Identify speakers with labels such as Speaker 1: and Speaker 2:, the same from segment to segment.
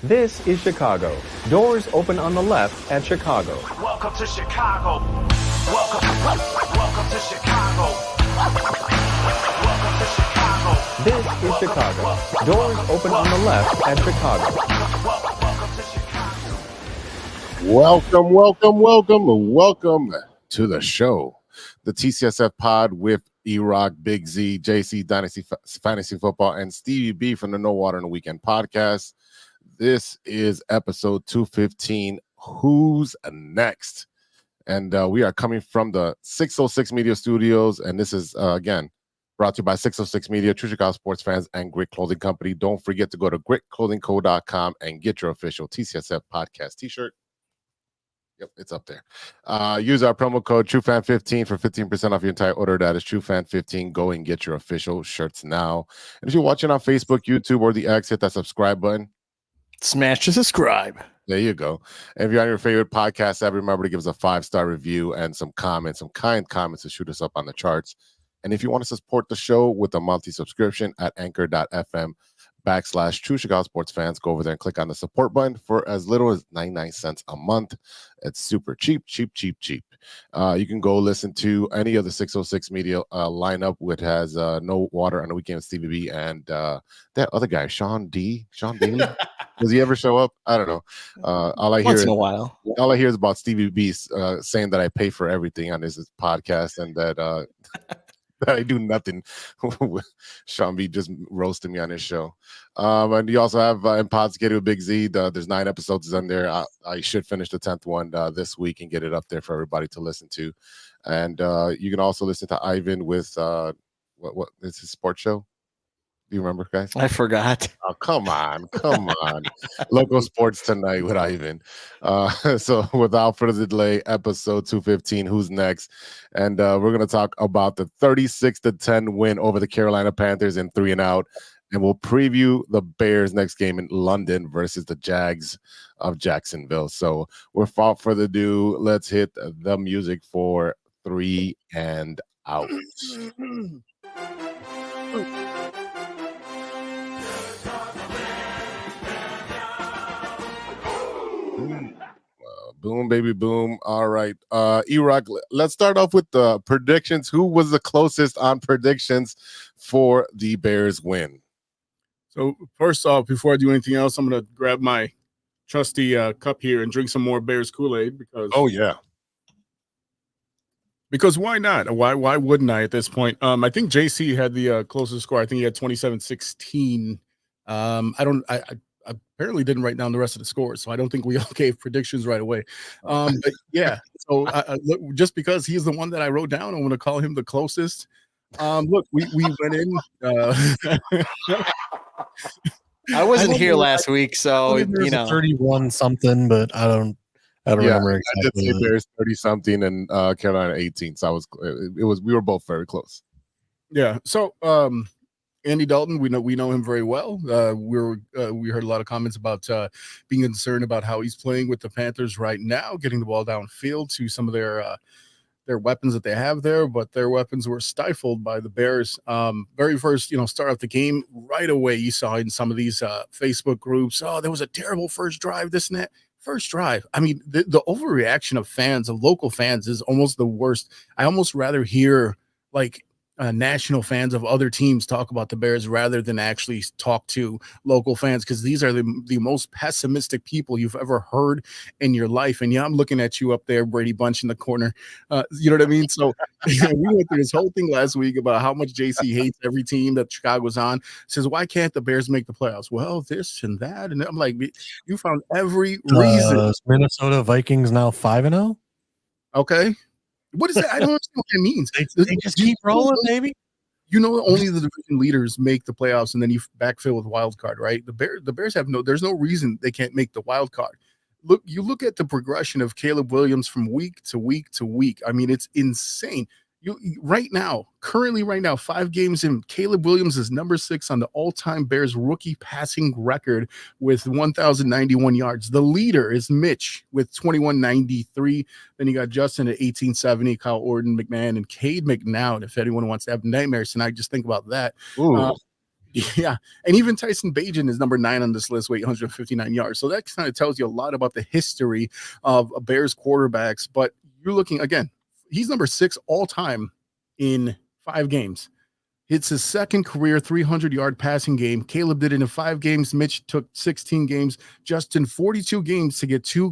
Speaker 1: This is Chicago. Doors open on the left at Chicago.
Speaker 2: Welcome to Chicago. Welcome to Chicago. Welcome to Chicago.
Speaker 1: This is Chicago. Doors open on the left at Chicago.
Speaker 2: Welcome to Chicago.
Speaker 3: Welcome to the show. The TCSF pod with E-Rock, Big Z, JC, Dynasty Fantasy Football, and Stevie B from the No Water in the Weekend podcast. This is episode 215. Who's next? And we are coming from the 606 Media Studios. And this is, again, brought to you by 606 Media, true Chicago sports fans, and Grit Clothing Company. Don't forget to go to gritclothingco.com and get your official TCSF podcast t-shirt. Yep, it's up there. Use our promo code TrueFan15 for 15% off your entire order. That is TrueFan15. Go and get your official shirts now. And if you're watching on Facebook, YouTube, or the X, hit that subscribe button.
Speaker 4: Smash to subscribe.
Speaker 3: There you go. And if you're on your favorite podcast app, remember to give us a 5-star review and some comments, some kind comments to shoot us up on the charts. And if you want to support the show with a monthly subscription at anchor.fm/True Chicago Sports Fans, go over there and click on the support button for as little as 99 cents a month. It's super cheap. You can go listen to any of the 606 Media lineup, which has No Water on the Weekend with Stevie B and that other guy, Sean Daly. Does he ever show up? I don't know.
Speaker 4: Once in a while.
Speaker 3: All I hear is about Stevie B saying that I pay for everything on this podcast and that that I do nothing. Sean B just roasted me on his show. And you also have in Podskated with Big Z. There's 9 episodes on there. I should finish the 10th one this week and get it up there for everybody to listen to. And you can also listen to Ivan with what is his sports show? Do you remember, guys?
Speaker 4: I forgot.
Speaker 3: Oh, come on. Local Sports Tonight with Ivan. So without further delay, episode 215, who's next? And we're going to talk about the 36-10 win over the Carolina Panthers in 3-and-out. And we'll preview the Bears' next game in London versus the Jags of Jacksonville. So without further ado, let's hit the music for 3-and-out. Boom, baby, boom. All right. E-Rock, let's start off with the predictions. Who was the closest on predictions for the Bears win?
Speaker 5: So first off, before I do anything else, I'm going to grab my trusty cup here and drink some more Bears Kool-Aid because because why not? Why wouldn't I at this point? I think JC had the closest score. I think he had 27-16. I apparently didn't write down the rest of the scores, so I don't think we all gave predictions right away. But yeah, so look, just because he's the one that I wrote down, I'm going to call him the closest. Look, we went in.
Speaker 4: I wasn't here last week, so
Speaker 6: you know, 31 something, but I don't remember exactly.
Speaker 3: I did say Bears 30 something and Carolina 18. So we were both very close.
Speaker 5: Yeah. So Andy Dalton, we know him very well. We heard a lot of comments about being concerned about how he's playing with the Panthers right now, getting the ball downfield to some of their weapons that they have there, but their weapons were stifled by the Bears. Very first, start off the game right away. You saw in some of these Facebook groups, there was a terrible first drive, this and that. First drive. I mean, the overreaction of local fans is almost the worst. I almost rather hear national fans of other teams talk about the Bears rather than actually talk to local fans, because these are the most pessimistic people you've ever heard in your life. And yeah, I'm looking at you up there, Brady Bunch in the corner. You know what I mean? So we went through this whole thing last week about how much JC hates every team that Chicago's on. Says, why can't the Bears make the playoffs? Well, this and that. And I'm like, you found every reason.
Speaker 6: Minnesota Vikings now 5-0.
Speaker 5: Okay. What is that? I don't understand what that means.
Speaker 6: They just keep rolling, baby.
Speaker 5: Only the division leaders make the playoffs, and then you backfill with wild card, right? The Bears have there's no reason they can't make the wild card. Look at the progression of Caleb Williams from week to week to week. I mean, it's insane. Currently right now, 5 games in, Caleb Williams is number 6 on the all-time Bears rookie passing record with 1,091 yards. The leader is Mitch with 2,193. Then you got Justin at 1,870, Kyle Orton, McMahon, and Cade McNown. If anyone wants to have nightmares tonight, just think about that. Yeah, and even Tyson Bagent is number 9 on this list, weight 159 yards. So that kind of tells you a lot about the history of Bears quarterbacks. But you're looking again, he's number 6 all time in 5 games. It's his second career 300-yard passing game. Caleb did it in 5 games. Mitch took 16 games. Justin 42 games to get two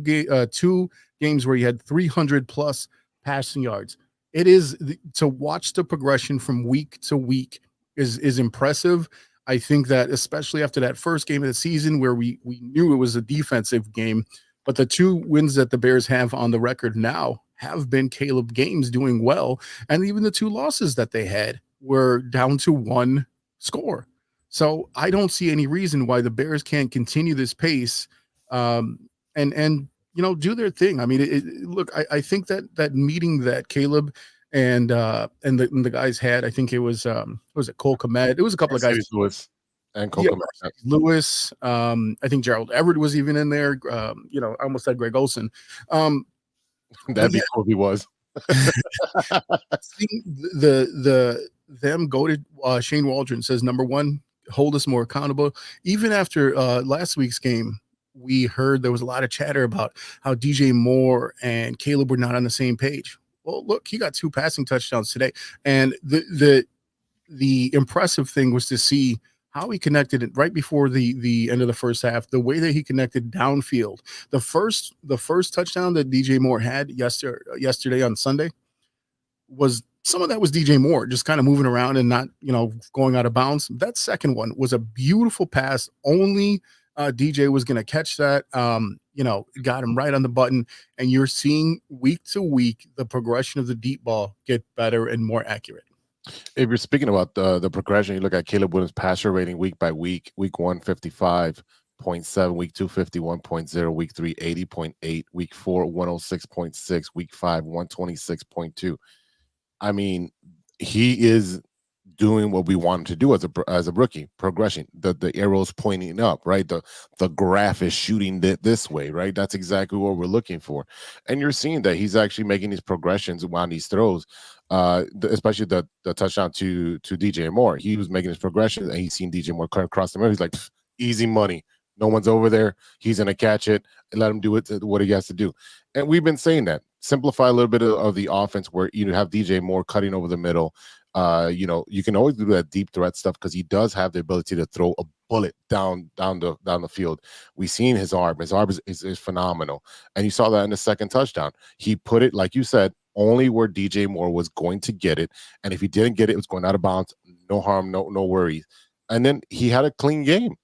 Speaker 5: games where he had 300+ passing yards. It is to watch the progression from week to week is impressive. I think that especially after that first game of the season where we knew it was a defensive game, but the 2 wins that the Bears have on the record now have been Caleb games doing well, and even the 2 losses that they had were down to 1 score. So I don't see any reason why the Bears can't continue this pace and do their thing. I mean, look, I think that meeting that Caleb and the guys had, I think it was Cole Kmet. It was a couple of guys.
Speaker 3: Lewis and Cole Kmet.
Speaker 5: Lewis. I think Gerald Everett was even in there. I almost said Greg Olson.
Speaker 3: That'd be cool if he was.
Speaker 5: Them go to Shane Waldron says, number 1, hold us more accountable. Even after last week's game, we heard there was a lot of chatter about how DJ Moore and Caleb were not on the same page. Well, look, he got 2 passing touchdowns today. And the impressive thing was to see how he connected it right before the end of the first half, the way that he connected downfield. The first touchdown that DJ Moore had yesterday on Sunday was some of that was DJ Moore just kind of moving around and not, going out of bounds. That second one was a beautiful pass. Only DJ was going to catch that. Got him right on the button, and you're seeing week to week the progression of the deep ball get better and more accurate.
Speaker 3: If you're speaking about the progression, you look at Caleb Williams' passer rating week by week. Week 1, 55.7. Week 2, 51.0. Week 3, 80.8. Week 4, 106.6. Week 5, 126.2. I mean, he is doing what we want him to do as a rookie. Progression. The arrow's pointing up, right? The graph is shooting this way, right? That's exactly what we're looking for. And you're seeing that he's actually making these progressions on these throws. Especially the touchdown to DJ Moore. He was making his progression, and he's seen DJ Moore cut across the middle. He's like, easy money. No one's over there. He's going to catch it and let him do what he has to do. And we've been saying that. Simplify a little bit of the offense where you have DJ Moore cutting over the middle. You can always do that deep threat stuff because he does have the ability to throw a bullet down the field. We've seen his arm. His arm is phenomenal. And you saw that in the second touchdown. He put it, like you said, only where DJ Moore was going to get it. And if he didn't get it, it was going out of bounds. No harm, no worries. And then he had a clean game.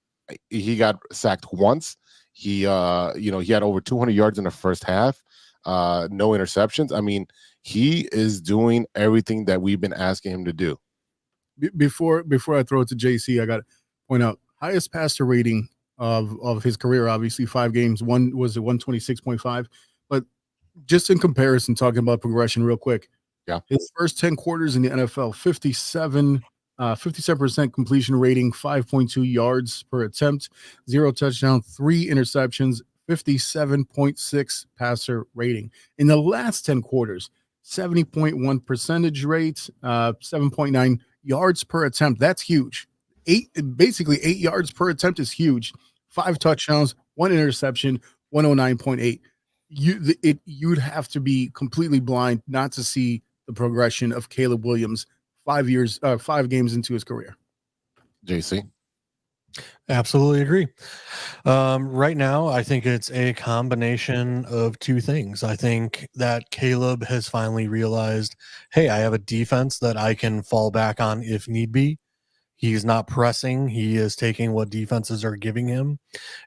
Speaker 3: He got sacked once. He had over 200 yards in the first half. No interceptions. I mean, he is doing everything that we've been asking him to do.
Speaker 5: Before I throw it to JC, I got to point out highest passer rating of his career, obviously 5 games. One was at 126.5, but just in comparison, talking about progression real quick.
Speaker 3: Yeah.
Speaker 5: His first 10 quarters in the NFL, 57% completion rating, 5.2 yards per attempt, 0 touchdown, 3 interceptions, 57.6 passer rating. In the last 10 quarters, 70.1 percentage rate, 7.9 yards per attempt. That's huge. 8 yards per attempt is huge. 5 touchdowns, 1 interception, 109.8. You'd have to be completely blind not to see the progression of Caleb Williams 5 games into his career.
Speaker 3: JC?
Speaker 6: Absolutely agree. Right now, I think it's a combination of 2 things. I think that Caleb has finally realized, hey, I have a defense that I can fall back on if need be. He's not pressing. He is taking what defenses are giving him.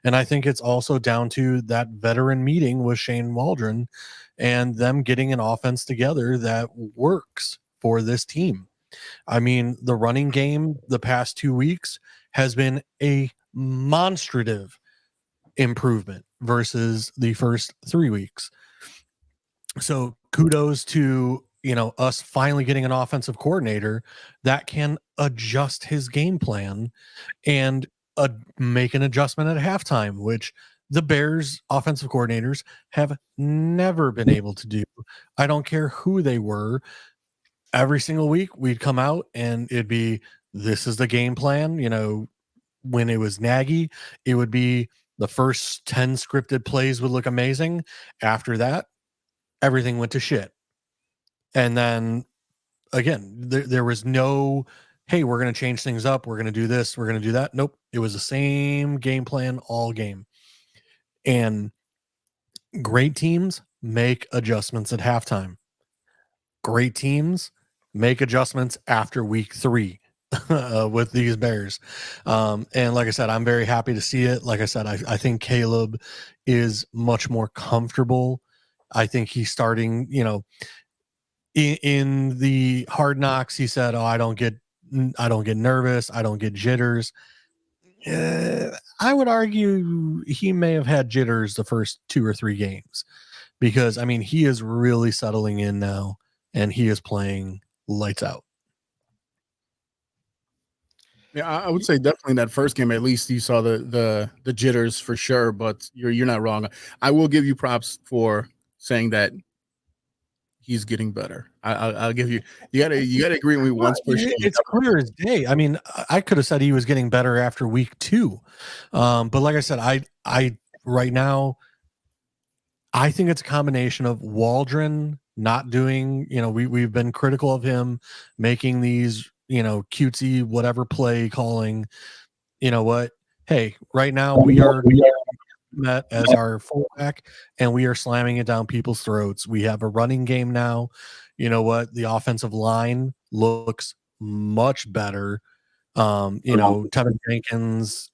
Speaker 6: And I think it's also down to that veteran meeting with Shane Waldron and them getting an offense together that works for this team. I mean, the running game the past 2 weeks has been a monstrative improvement versus the first 3 weeks. So kudos to us finally getting an offensive coordinator that can adjust his game plan and make an adjustment at halftime, which the Bears offensive coordinators have never been able to do. I don't care who they were. Every single week we'd come out and it'd be this is the game plan. When it was Nagy, it would be the first 10 scripted plays would look amazing. After that, everything went to shit. And then again, there was no, hey, we're going to change things up. We're going to do this. We're going to do that. Nope. It was the same game plan all game. And great teams make adjustments at halftime. Great teams make adjustments after week 3 with these Bears. And like I said, I'm very happy to see it. Like I said, I think Caleb is much more comfortable. I think he's starting, in the Hard Knocks, he said, "Oh, I don't get nervous. I don't get jitters." I would argue he may have had jitters the first 2 or 3 games because, he is really settling in now and he is playing lights out.
Speaker 5: Yeah, I would say definitely in that first game, at least you saw the jitters for sure, but you're not wrong. I will give you props for saying that he's getting better. I'll give you gotta agree with me once per shit.
Speaker 6: It's clear as day. I could have said he was getting better after week 2. But like I said, I right now I think it's a combination of Waldron not doing, we've been critical of him making these, cutesy whatever play calling. You know what? Hey, right now we are met as our fullback and we are slamming it down people's throats. We have a running game now. You know what? The offensive line looks much better. Tevin Jenkins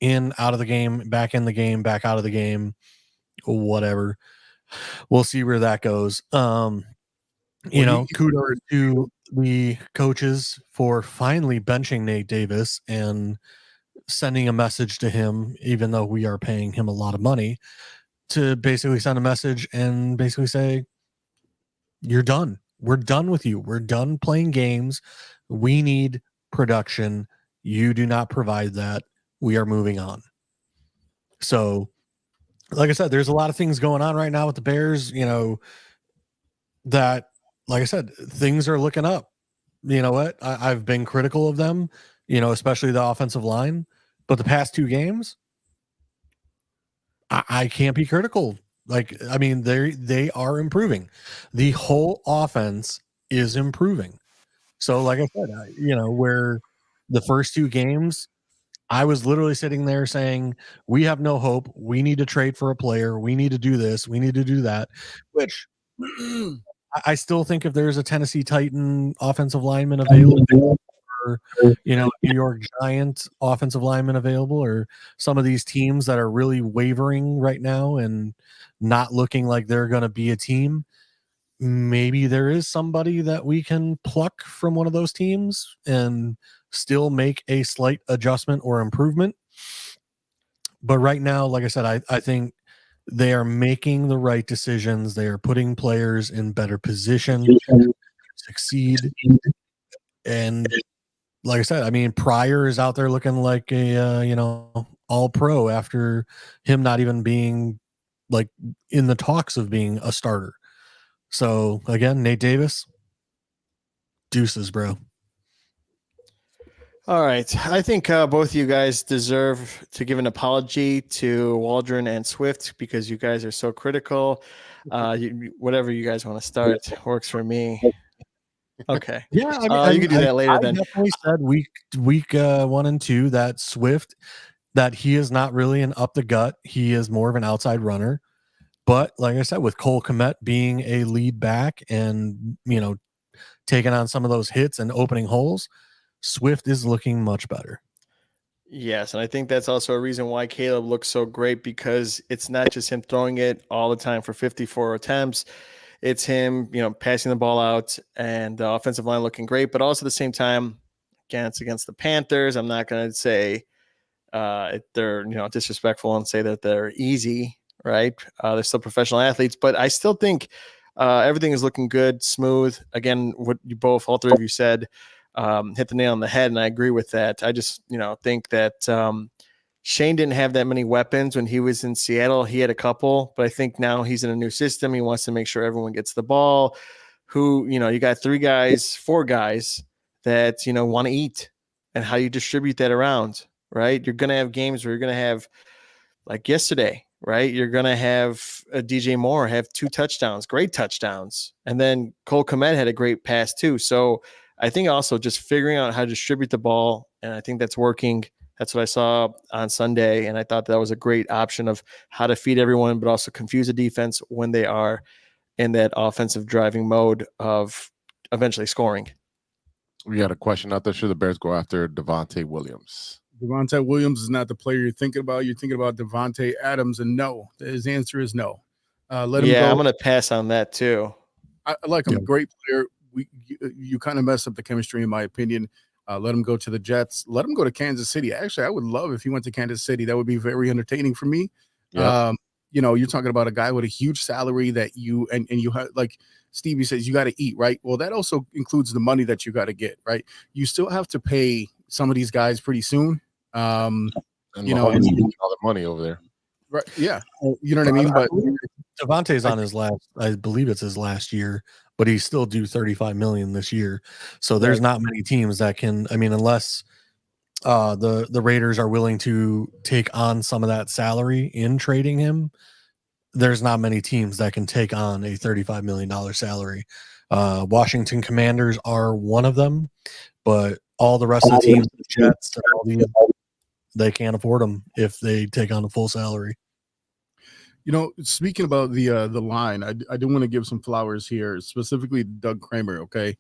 Speaker 6: out of the game, back in the game, back out of the game, whatever. We'll see where that goes. Kudos to the coaches for finally benching Nate Davis and sending a message to him, even though we are paying him a lot of money, to basically send a message and basically say, you're done. We're done with you. We're done playing games. We need production. You do not provide that. We are moving on. So, like I said, there's a lot of things going on right now with the Bears, that, like I said, things are looking up. You know what? I've been critical of them, especially the offensive line. But the past 2 games, I can't be critical. They are improving. The whole offense is improving. So, like I said, where the first 2 games, I was literally sitting there saying, we have no hope. We need to trade for a player. We need to do this. We need to do that, which I still think if there's a Tennessee Titan offensive lineman available, or, New York Giants offensive lineman available, or some of these teams that are really wavering right now and not looking like they're going to be a team, maybe there is somebody that we can pluck from one of those teams and still make a slight adjustment or improvement. But right now, like I said, I think they are making the right decisions. They are putting players in better position to succeed. And like I said, Pryor is out there looking like a, all pro after him not even being like in the talks of being a starter. So again, Nate Davis, deuces, bro.
Speaker 4: All right. I think both of you guys deserve to give an apology to Waldron and Swift because you guys are so critical. Whatever you guys want to start works for me. Okay.
Speaker 6: Yeah,
Speaker 4: you can do that later.
Speaker 6: I
Speaker 4: then
Speaker 6: definitely said week 1 and 2 that Swift, that he is not really an up the gut. He is more of an outside runner. But like I said, with Cole Kmet being a lead back and taking on some of those hits and opening holes, Swift is looking much better.
Speaker 4: Yes, and I think that's also a reason why Caleb looks so great, because it's not just him throwing it all the time for 54 attempts. It's him, passing the ball out and the offensive line looking great, but also at the same time, again, it's against the Panthers. I'm not going to say they're, disrespectful and say that they're easy, right? They're still professional athletes, but I still think everything is looking good, smooth. Again, what all 3 of you said, hit the nail on the head, and I agree with that. I just, think that Shane didn't have that many weapons when he was in Seattle. He had a couple, but I think now he's in a new system. He wants to make sure everyone gets the ball. You got 4 guys that, want to eat. and how you distribute that around, right? You're going to have games where you're going to have, like yesterday, right? You're going to have a DJ Moore have 2 touchdowns, great touchdowns. And then Cole Kmet had a great pass too. So I think also just figuring out how to distribute the ball. And I think that's working. That's what I saw on Sunday. And I thought that was a great option of how to feed everyone, but also confuse the defense when they are in that offensive driving mode of eventually scoring.
Speaker 3: We got a question out there. Should the Bears go after Devontae Williams?
Speaker 5: Devontae Williams is not the player you're thinking about. You're thinking about Devontae Adams, and no. His answer is no. Let him go.
Speaker 4: I'm going to pass on that too.
Speaker 5: I like him. Great player. You kind of messed up the chemistry, in my opinion. Let him go to the Jets. Let him go to Kansas City. Actually, I would love if he went to Kansas City. That would be very entertaining for me.
Speaker 3: Yep.
Speaker 5: You're talking about a guy with a huge salary that you have, like Stevie says, you got to eat, right? Well, that also includes the money that you got to get, right? You still have to pay some of these guys pretty soon.
Speaker 3: And all the money over there.
Speaker 5: Right. Yeah. You know what I mean? But
Speaker 6: Devontae's on his last, I believe it's his last year, but he's still due $35 million this year. So there's not many teams that can, unless the Raiders are willing to take on some of that salary in trading him, there's not many teams that can take on a $35 million salary. Washington Commanders are one of them, but all the rest of the teams, the Jets, and all these, they can't afford them if they take on a full salary.
Speaker 5: Speaking about the line, I do want to give some flowers here, specifically Doug Kramer. Okay.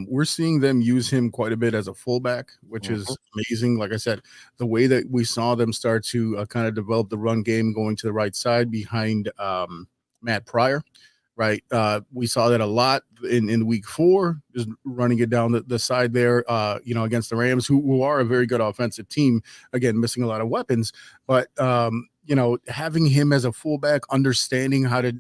Speaker 5: We're seeing them use him quite a bit as a fullback, which is amazing. Like I said, the way that we saw them start to kind of develop the run game going to the right side behind Matt Pryor, right? We saw that a lot in week 4, just running it down the side there, against the Rams, who are a very good offensive team, again, missing a lot of weapons. But, having him as a fullback, understanding how to,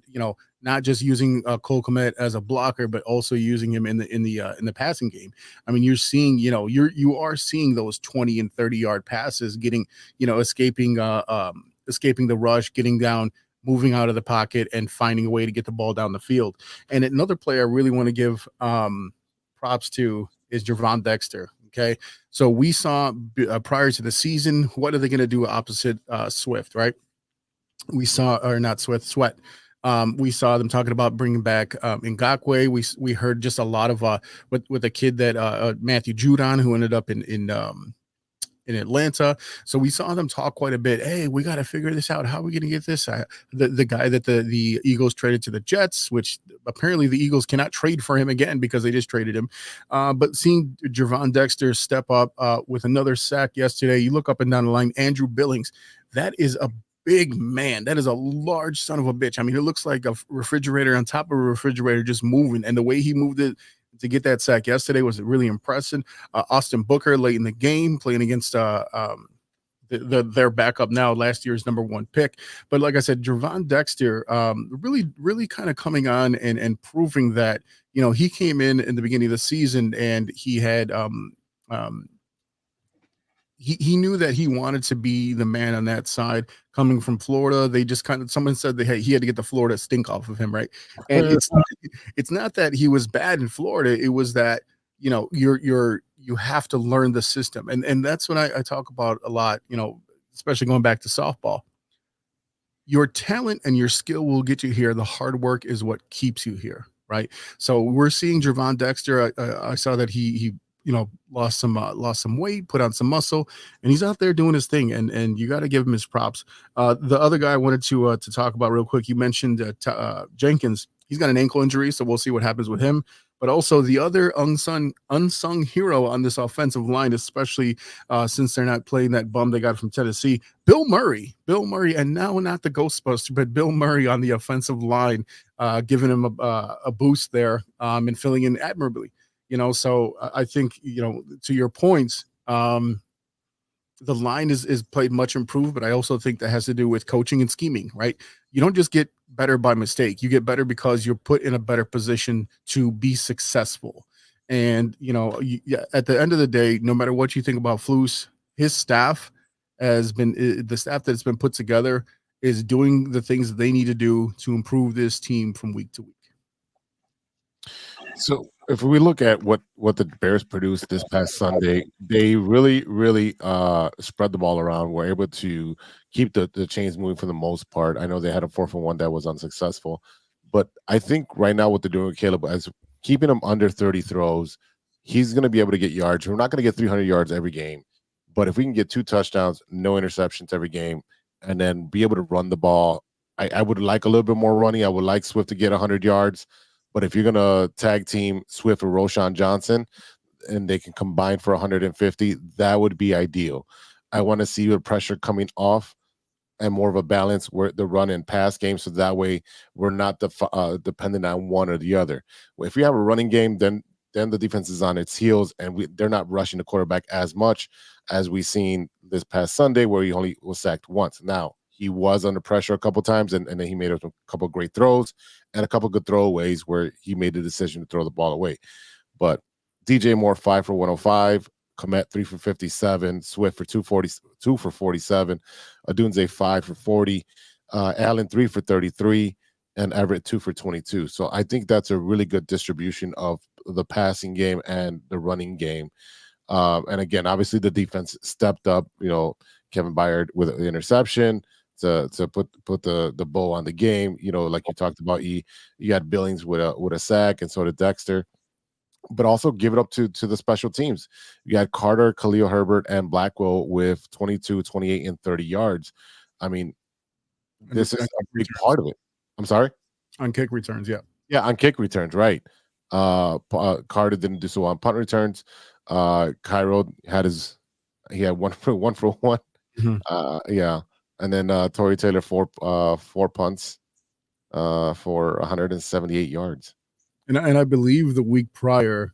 Speaker 5: not just using Cole Kmet as a blocker, but also using him in the passing game. I mean, you're seeing, you are seeing those 20 and 30-yard passes, getting, escaping the rush, getting down, moving out of the pocket, and finding a way to get the ball down the field. And another player I really want to give props to is Gervon Dexter. Okay, so we saw prior to the season, what are they going to do opposite Swift, right? We saw, or not Swift, Sweat. We saw them talking about bringing back Ngakoue. We heard just a lot of with a kid that Matthew Judon, who ended up in Atlanta. So we saw them talk quite a bit. Hey, we got to figure this out. How are we going to get this? The guy that the Eagles traded to the Jets, which apparently the Eagles cannot trade for him again because they just traded him. But seeing Gervon Dexter step up with another sack yesterday, you look up and down the line, Andrew Billings, that is a big man. That is a large son of a bitch. I mean, it looks like a refrigerator on top of a refrigerator just moving. And the way he moved it to get that sack yesterday was really impressive. Austin Booker late in the game playing against their backup now, last year's number 1 pick. But like I said, Gervon Dexter really kind of coming on and proving that, he came in the beginning of the season and he had he knew that he wanted to be the man on that side. Coming from Florida, they just someone said he had to get the Florida stink off of him, right? And it's not that he was bad in Florida. It was that, you have to learn the system. And that's what I talk about a lot, especially going back to softball. Your talent and your skill will get you here. The hard work is what keeps you here, right? So we're seeing Gervon Dexter. I saw that he lost some weight, put on some muscle, and he's out there doing his thing. And you got to give him his props. The other guy I wanted to talk about real quick, you mentioned Jenkins. He's got an ankle injury, so we'll see what happens with him. But also the other unsung hero on this offensive line, especially since they're not playing that bum they got from Tennessee, Bill Murray, and now not the Ghostbuster, but Bill Murray on the offensive line, giving him a boost there and filling in admirably. So I think, to your points, the line is played much improved, but I also think that has to do with coaching and scheming, right? You don't just get better by mistake. You get better because you're put in a better position to be successful. And, at the end of the day, no matter what you think about Flus, his staff the staff that's been put together is doing the things that they need to do to improve this team from week to week.
Speaker 3: So if we look at what the Bears produced this past Sunday, they really spread the ball around. Were able to keep the chains moving for the most part. I know they had a 4-for-1 that was unsuccessful, but I think right now what they're doing with Caleb as keeping him under 30 throws, he's going to be able to get yards. We're not going to get 300 yards every game, but if we can get 2 touchdowns, no interceptions every game, and then be able to run the ball, I would like a little bit more running. I would like Swift to get 100 yards. But if you're going to tag team Swift or Roshan Johnson and they can combine for 150, that would be ideal. I want to see the pressure coming off and more of a balance where the run and pass game. So that way we're not dependent on one or the other. If we have a running game, then the defense is on its heels and they're not rushing the quarterback as much as we've seen this past Sunday where he only was sacked once. Now, he was under pressure a couple times, and then he made a couple great throws and a couple good throwaways where he made the decision to throw the ball away. But DJ Moore 5 for 105, Komet 3 for 57, Swift for 2 for 47, Adunze 5 for 40, Allen 3 for 33, and Everett 2 for 22. So I think that's a really good distribution of the passing game and the running game. And again, obviously the defense stepped up. Kevin Byard with an interception to put the bow on the game. Like you talked about, you had Billings with a sack, and so did Dexter. But also give it up to the special teams. You had Carter, Khalil Herbert, and Blackwell with 22, 28, and 30 yards. I mean, this is a big part of it. I'm sorry?
Speaker 5: On kick returns, yeah.
Speaker 3: Yeah, on kick returns, right. Carter didn't do so on punt returns. Cairo had one for one.
Speaker 5: Mm-hmm.
Speaker 3: Yeah. And then Torrey Taylor 4 punts for 178 yards.
Speaker 5: And I believe the week prior,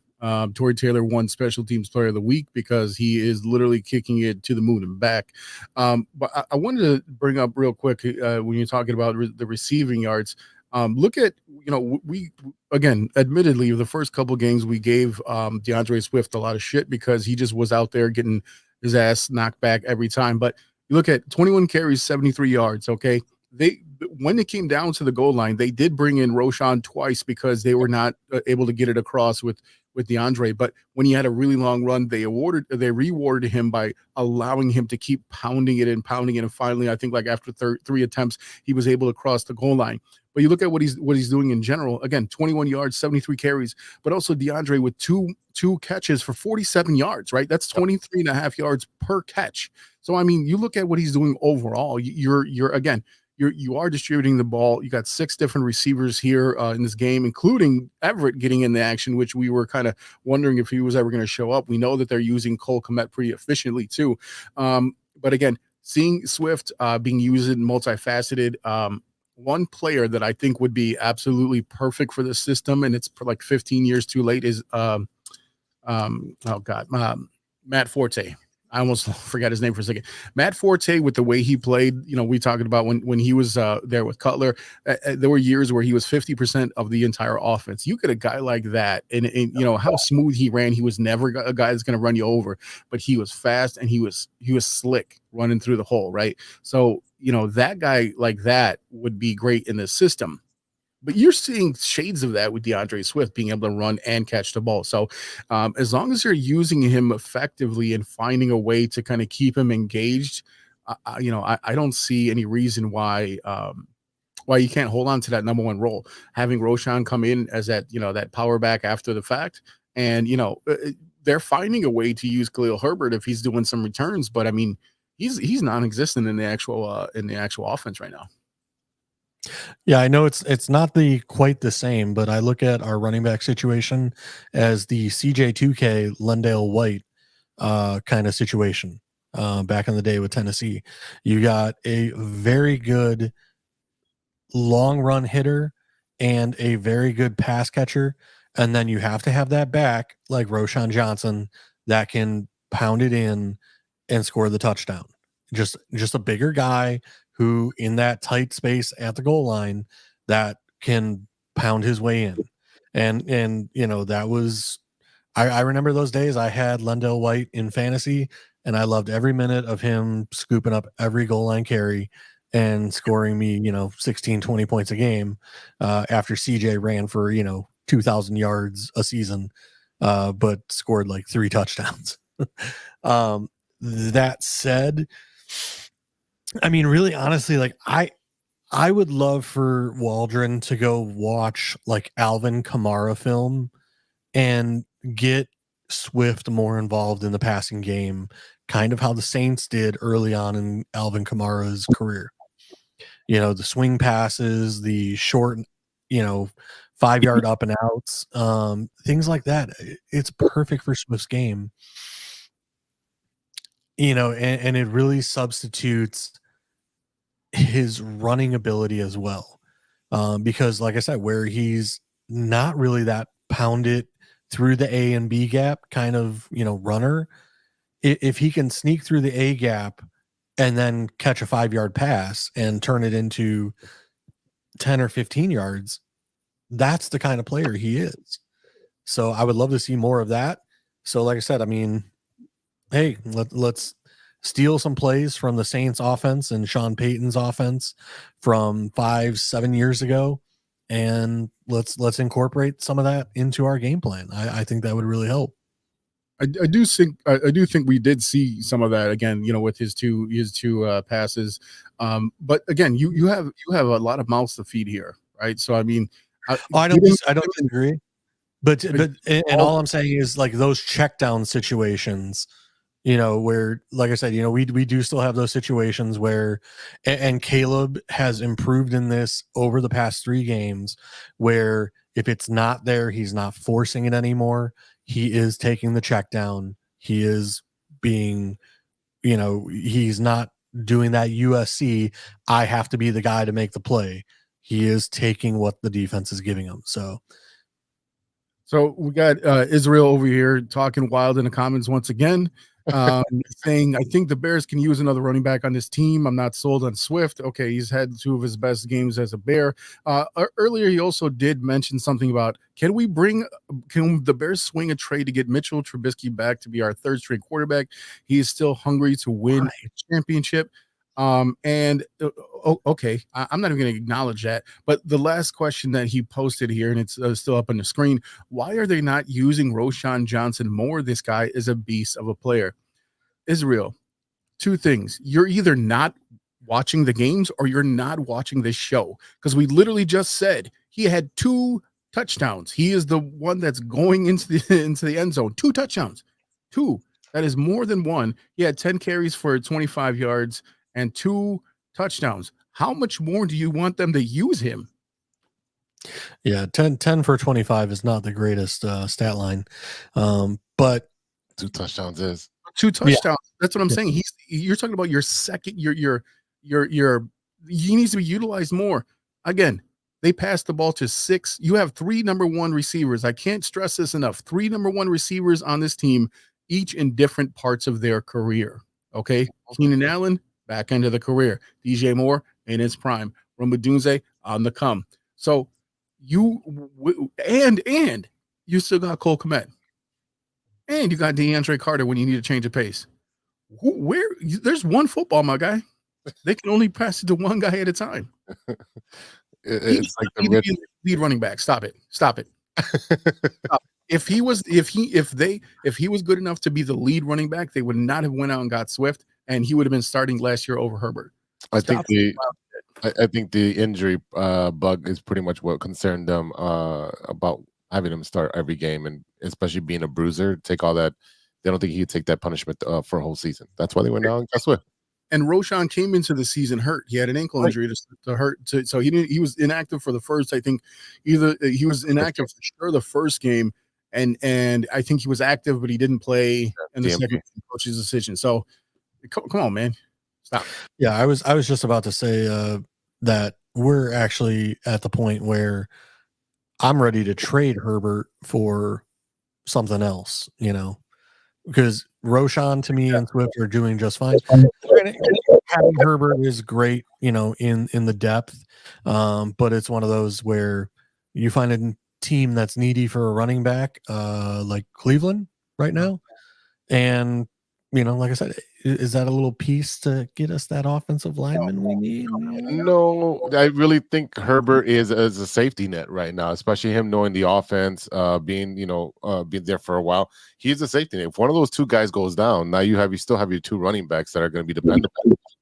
Speaker 5: Torrey Taylor won Special Teams Player of the Week because he is literally kicking it to the moon and back. But I wanted to bring up real quick when you're talking about the receiving yards. Look at, we, again, admittedly, the first couple games we gave DeAndre Swift a lot of shit because he just was out there getting his ass knocked back every time. But you look at 21 carries, 73 yards, okay? When it came down to the goal line, they did bring in Roshan twice because they were not able to get it across with DeAndre. But when he had a really long run, they rewarded him by allowing him to keep pounding it. And finally, I think like after 3 attempts, he was able to cross the goal line. But you look at what he's doing in general. Again, 21 yards, 73 carries, but also DeAndre with two catches for 47 yards, right? That's 23 and a half yards per catch. So, I mean, you look at what he's doing overall. You are distributing the ball. You got 6 different receivers here in this game, including Everett getting in the action, which we were kind of wondering if he was ever going to show up. We know that they're using Cole Kmet pretty efficiently too. But again, seeing Swift being used in multifaceted, one player that I think would be absolutely perfect for the system, and it's like 15 years too late, is Matt Forte. I almost forgot his name for a second. Matt Forte, with the way he played, we talking about when he was there with Cutler, there were years where he was 50% of the entire offense. You get a guy like that, and how smooth he ran. He was never a guy that's going to run you over, but he was fast and he was slick running through the hole, right? So, that guy like that would be great in the system. But you're seeing shades of that with DeAndre Swift being able to run and catch the ball. So as long as you're using him effectively and finding a way to kind of keep him engaged, I don't see any reason why you can't hold on to that number 1 role. Having Roshan come in as that power back after the fact, and they're finding a way to use Khalil Herbert if he's doing some returns. But I mean, he's non-existent in the actual offense right now.
Speaker 6: Yeah, I know it's not quite the same, but I look at our running back situation as the CJ2K Lendale White kind of situation back in the day with Tennessee. You got a very good long run hitter and a very good pass catcher, and then you have to have that back like Roshan Johnson that can pound it in and score the touchdown. Just a bigger guy who in that tight space at the goal line that can pound his way in. And that was, I remember those days. I had Lendale White in fantasy and I loved every minute of him scooping up every goal line carry and scoring me, 16, 20 points a game after CJ ran for, 2,000 yards a season, but scored like 3 touchdowns. That said, I mean, really, honestly, like I would love for Waldron to go watch like Alvin Kamara film and get Swift more involved in the passing game, kind of how the Saints did early on in Alvin Kamara's career. You know, the swing passes, the short, 5-yard up and outs, things like that. It's perfect for Swift's game. And it really substitutes his running ability as well. Because like I said, where he's not really that pound it through the A and B gap kind of, runner, if he can sneak through the A gap and then catch a 5-yard pass and turn it into 10 or 15 yards, that's the kind of player he is. So I would love to see more of that. So like I said, I mean, hey, let's steal some plays from the Saints offense and Sean Payton's offense from 5-7 years ago, and let's incorporate some of that into our game plan. I think that would really help.
Speaker 5: I do think we did see some of that again, with his two passes. But again, you have a lot of mouths to feed here, right? So I mean,
Speaker 6: I don't disagree, but all I'm saying is like those check down situations, where, like I said, we do still have those situations where, and Caleb has improved in this over the past 3 games, where if it's not there, he's not forcing it anymore. He is taking the check down. He is being, he's not doing that USC, I have to be the guy to make the play. He is taking what the defense is giving him. So
Speaker 5: we got Israel over here talking wild in the comments once again, saying, I think the Bears can use another running back on this team. I'm not sold on Swift. Okay, he's had 2 of his best games as a Bear. Earlier, he also did mention something about, can the Bears swing a trade to get Mitchell Trubisky back to be our 3rd string quarterback? He is still hungry to win a championship. Okay, I'm not even going to acknowledge that, but the last question that he posted here, and it's still up on the screen, why are they not using Roschon Johnson more? This guy is a beast of a player. Israel, 2 things. You're either not watching the games or you're not watching this show, because we literally just said he had 2 touchdowns. He is the one that's going into the end zone. 2 touchdowns. 2. That is more than 1. He had 10 carries for 25 yards and 2 touchdowns. How much more do you want them to use him?
Speaker 6: Yeah, 10 for 25 is not the greatest stat line. But
Speaker 3: 2 touchdowns is
Speaker 5: 2 touchdowns. Yeah. That's what I'm saying. You're talking about your second, he needs to be utilized more. Again, they passed the ball to 6. You have 3 number 1 receivers. I can't stress this enough. 3 number 1 receivers on this team, each in different parts of their career. Okay. Keenan Allen, back end of the career. DJ Moore in his prime. Rumba on the come. So you still got Cole Kmet. And you got DeAndre Carter when you need to change the pace. There's one football, my guy. They can only pass it to one guy at a time.
Speaker 3: It's like the
Speaker 5: lead running back. Stop it. Stop it. If he was good enough to be the lead running back, they would not have went out and got Swift, and he would have been starting last year over Herbert.
Speaker 3: I think the injury bug is pretty much what concerned them about having him start every game, and especially being a bruiser, take all that. They don't think he'd take that punishment for a whole season. That's why they went out and got Swift.
Speaker 5: And Roschon came into the season hurt. He had an ankle injury to hurt. So he was inactive for the first. I think he was inactive for sure the first game, and I think he was active, but he didn't play in the second coach's decision. So come on, man, stop.
Speaker 6: Yeah, I was just about to say that we're actually at the point where I'm ready to trade Herbert for something else, because Roschon to me and Swift are doing just fine. Having Herbert is great, in the depth, but it's one of those where you find a team that's needy for a running back, like Cleveland right now, and like I said, is that a little piece to get us that offensive lineman we need?
Speaker 3: No, I really think Herbert is as a safety net right now, especially him knowing the offense, being there for a while. He's a safety net. If one of those two guys goes down, now you still have your two running backs that are going to be dependable.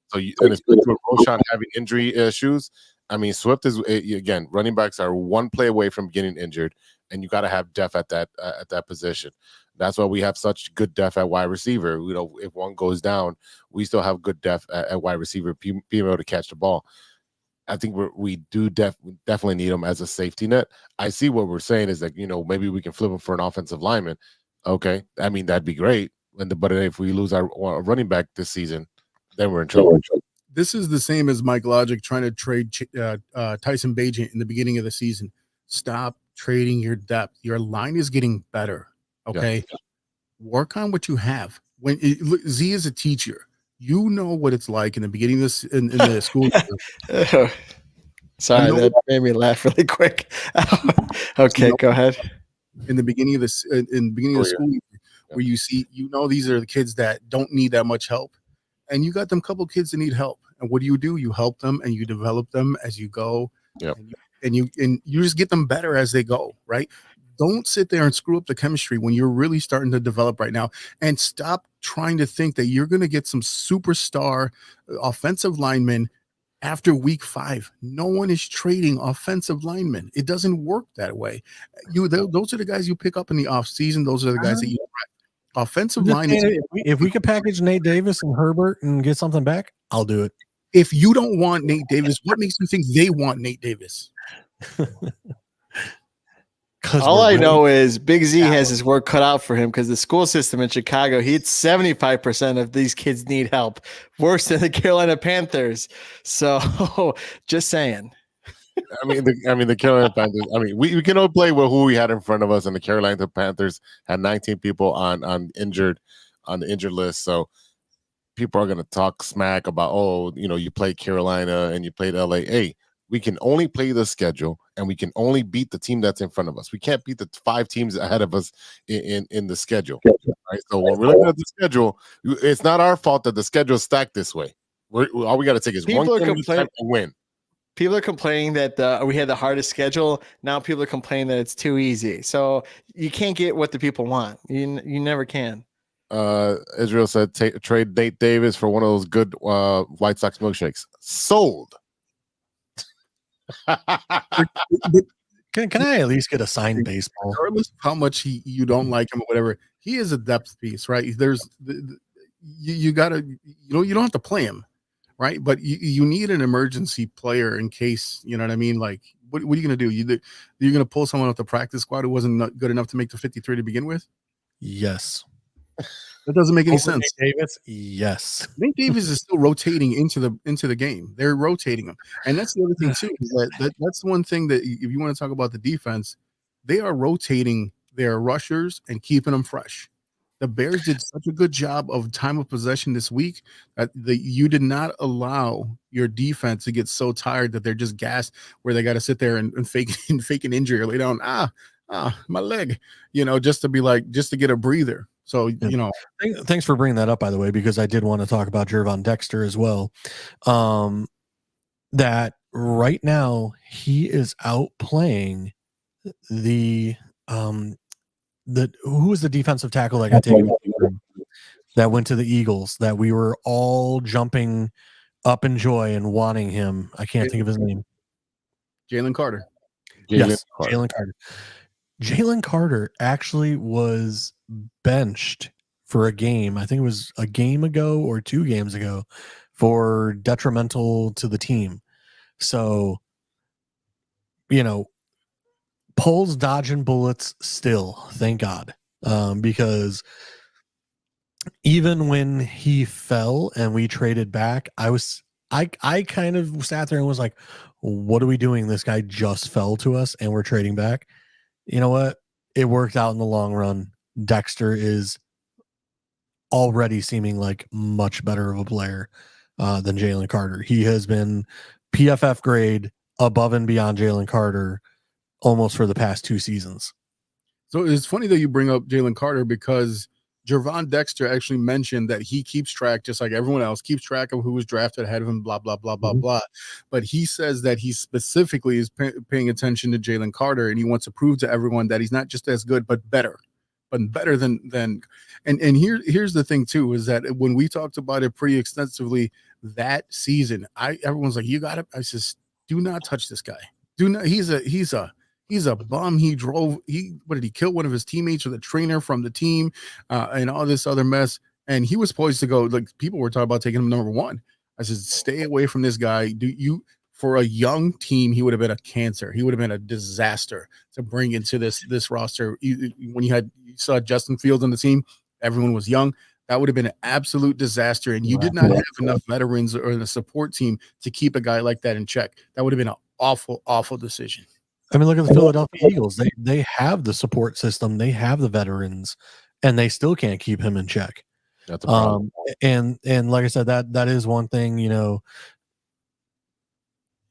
Speaker 3: So, and especially with Roshan having injury issues, I mean, Swift is again, running backs are one play away from getting injured, and you got to have depth at that position. That's why we have such good depth at wide receiver. If one goes down, we still have good depth at wide receiver, being able to catch the ball. I think we definitely need him as a safety net. I see what we're saying is that maybe we can flip him for an offensive lineman. Okay, I mean that'd be great. But if we lose our running back this season, then we're in trouble.
Speaker 5: This is the same as Mike Logic trying to trade Tyson Bagent in the beginning of the season. Stop trading your depth. Your line is getting better. Okay, work on what you have. Z is a teacher, you know what it's like in the beginning of this in the school year.
Speaker 4: Sorry, that made me laugh really quick. Okay, go ahead.
Speaker 5: In the beginning of this, in the beginning of the school year, where you see, these are the kids that don't need that much help, and you got them couple kids that need help. And what do? You help them and you develop them as you go.
Speaker 3: Yeah,
Speaker 5: and you just get them better as they go, right? Don't sit there and screw up the chemistry when you're really starting to develop right now, and stop trying to think that you're going to get some superstar offensive linemen after week 5. No one is trading offensive linemen. It doesn't work that way. Those are the guys you pick up in the off season. Those are the guys that you offensive line.
Speaker 6: If we could package Nate Davis and Herbert and get something back, I'll do it.
Speaker 5: If you don't want Nate Davis, what makes you think they want Nate Davis?
Speaker 4: All I know is Big Z has his work cut out for him because the school system in Chicago, 75% of these kids need help, worse than the Carolina Panthers. So, just saying.
Speaker 3: I mean, the Carolina Panthers. I mean, we can only play with who we had in front of us, and the Carolina Panthers had 19 people on the injured list. So, people are going to talk smack about, you played Carolina and you played LA. Hey, we can only play the schedule, and we can only beat the team that's in front of us. We can't beat the 5 teams ahead of us in the schedule. Right? So when we're looking at the schedule, it's not our fault that the schedule is stacked this way. All we got to take is one game and win.
Speaker 4: People are complaining that we had the hardest schedule. Now people are complaining that it's too easy. So you can't get what the people want. You never can.
Speaker 3: Israel said trade Nate Davis for one of those good White Sox milkshakes. Sold.
Speaker 6: Can I at least get a signed baseball?
Speaker 5: Regardless of how much you don't like him or whatever, he is a depth piece, right? There's you gotta, you don't have to play him, right? But you need an emergency player in case, you know what I mean? Like, what are you gonna do? You're gonna pull someone off the practice squad who wasn't good enough to make the 53 to begin with?
Speaker 6: Yes.
Speaker 5: That doesn't make any sense.
Speaker 6: Nate Davis, yes.
Speaker 5: Nate Davis is still rotating into the game. They're rotating him, and that's the other thing too. Is that's the one thing that if you want to talk about the defense, they are rotating their rushers and keeping them fresh. The Bears did such a good job of time of possession this week that you did not allow your defense to get so tired that they're just gassed, where they got to sit there and fake an injury or lay down. My leg, just to get a breather. So,
Speaker 6: thanks for bringing that up, by the way, because I did want to talk about Jervon Dexter as well. That right now he is outplaying who was the defensive tackle that got taken that went to the Eagles that we were all jumping up in joy and wanting him. I can't think of his name.
Speaker 5: Jalen Carter.
Speaker 6: Yes, Jalen Carter. Jalen Carter actually was benched for a game. I think it was a game ago or 2 games ago for detrimental to the team. So, Poles dodging bullets still, thank God. Because even when he fell and we traded back, I kind of sat there and was like, what are we doing? This guy just fell to us and we're trading back. You know what? It worked out in the long run. Dexter is already seeming like much better of a player than Jalen Carter. He has been PFF grade above and beyond Jalen Carter almost for the past 2 seasons.
Speaker 5: So it's funny that you bring up Jalen Carter because Gervon Dexter actually mentioned that he keeps track, just like everyone else, keeps track of who was drafted ahead of him, blah, blah, blah, blah, blah. But he says that he specifically is paying attention to Jalen Carter, and he wants to prove to everyone that he's not just as good, but better than and here's the thing too, is that when we talked about it pretty extensively that season, everyone's like, you got it. I says, do not touch this guy. Do not. He's a bum. What did he kill one of his teammates or the trainer from the team, and all this other mess. And he was poised to go, like, people were talking about taking him number 1. I said, stay away from this guy. For a young team, he would have been a cancer. He would have been a disaster to bring into this roster. When you saw Justin Fields on the team, everyone was young. That would have been an absolute disaster. And you did not have enough veterans or the support team to keep a guy like that in check. That would have been an awful, awful decision.
Speaker 6: I mean, look at the Philadelphia Eagles. They have the support system. They have the veterans, and they still can't keep him in check.
Speaker 3: That's a problem.
Speaker 6: And like I said, that is one thing, you know.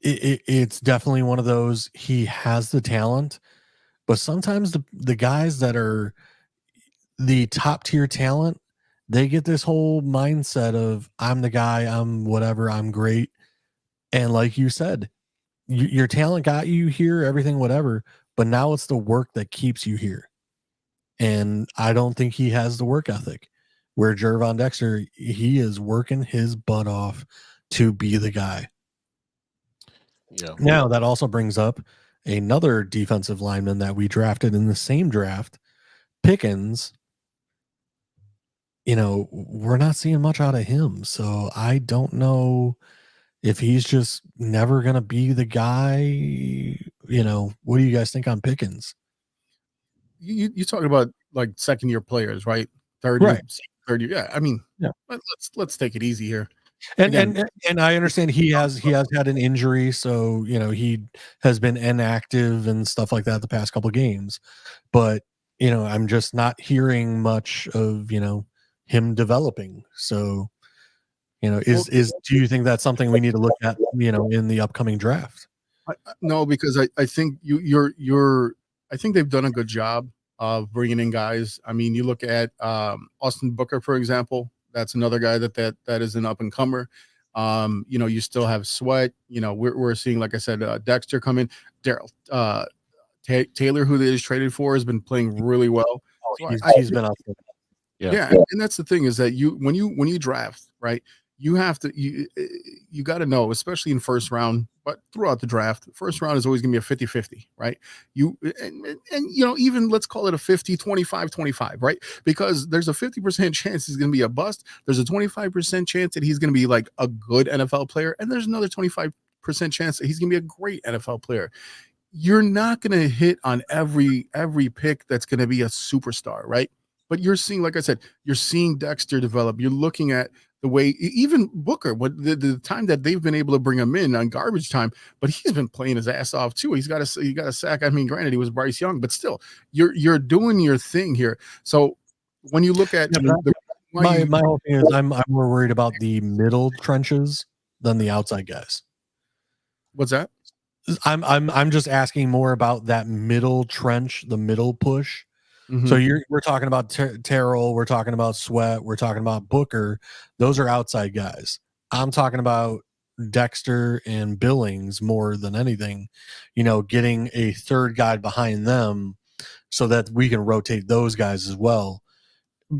Speaker 6: It's definitely one of those. He has the talent, but sometimes the guys that are the top tier talent, they get this whole mindset of, I'm the guy, I'm whatever, I'm great. And like you said, your talent got you here, everything, whatever, but now it's the work that keeps you here. And I don't think he has the work ethic, where Gervon Dexter, he is working his butt off to be the guy.
Speaker 3: Yeah.
Speaker 6: Now that also brings up another defensive lineman that we drafted in the same draft, Pickens. You know, we're not seeing much out of him, so I don't know if he's just never going to be the guy. You know, what do you guys think on Pickens?
Speaker 5: You talking about like second-year players, right? Third year. Yeah, I mean, yeah. Let's take it easy here.
Speaker 6: And I understand he has had an injury, so you know he has been inactive and stuff like that the past couple of games. But you know, I'm just not hearing much of him developing. So do you think that's something we need to look at in the upcoming draft?
Speaker 5: No, because I think I think they've done a good job of bringing in guys. I mean, you look at Austin Booker, for example. That's another guy that is an up and comer. You still have Sweat. We're seeing, like I said, Dexter come in. Daryl Taylor, who they just traded for, has been playing really well.
Speaker 6: He's been up there.
Speaker 5: Yeah, and that's the thing, is that when you draft, right, you have to you got to know, especially in first round, but throughout the draft, first round is always going to be a 50-50, right? Even let's call it a 50-25-25, right? Because there's a 50% chance he's going to be a bust. There's a 25% chance that he's going to be like a good NFL player, and there's another 25% chance that he's going to be a great NFL player. You're not going to hit on every pick that's going to be a superstar, right? But you're seeing, like I said, you're seeing Dexter develop. You're looking at the way even Booker, the time that they've been able to bring him in on garbage time, but he's been playing his ass off too. He got a sack. I mean, granted, he was Bryce Young, but still, you're doing your thing here. So when you look at
Speaker 6: my whole thing is, I'm more worried about the middle trenches than the outside guys.
Speaker 5: What's that?
Speaker 6: I'm just asking more about that middle trench, the middle push.
Speaker 5: Mm-hmm.
Speaker 6: So we're talking about Terrell, we're talking about Sweat, we're talking about Booker. Those are outside guys. I'm talking about Dexter and Billings more than anything, getting a third guy behind them so that we can rotate those guys as well.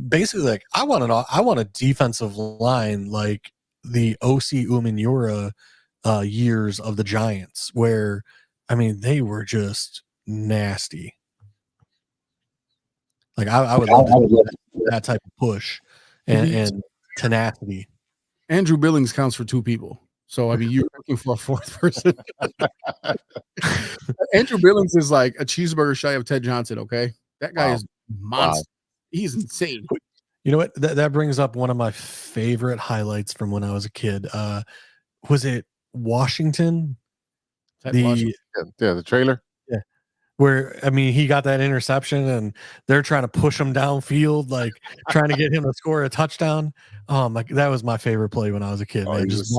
Speaker 6: Basically, like I want a defensive line like the OC Umenyiora years of the Giants, where they were just nasty. Like I would love to do that type of push and tenacity.
Speaker 5: Andrew Billings counts for two people. So you're looking for a fourth person. Andrew Billings is like a cheeseburger shy of Ted Johnson, okay? That guy is monster. Wow. He's insane.
Speaker 6: You know what? That brings up one of my favorite highlights from when I was a kid. Was it Washington?
Speaker 3: The trailer.
Speaker 6: Yeah. Where he got that interception and they're trying to push him downfield, like trying to get him to score a touchdown. That was my favorite play when I was a kid. Man. Just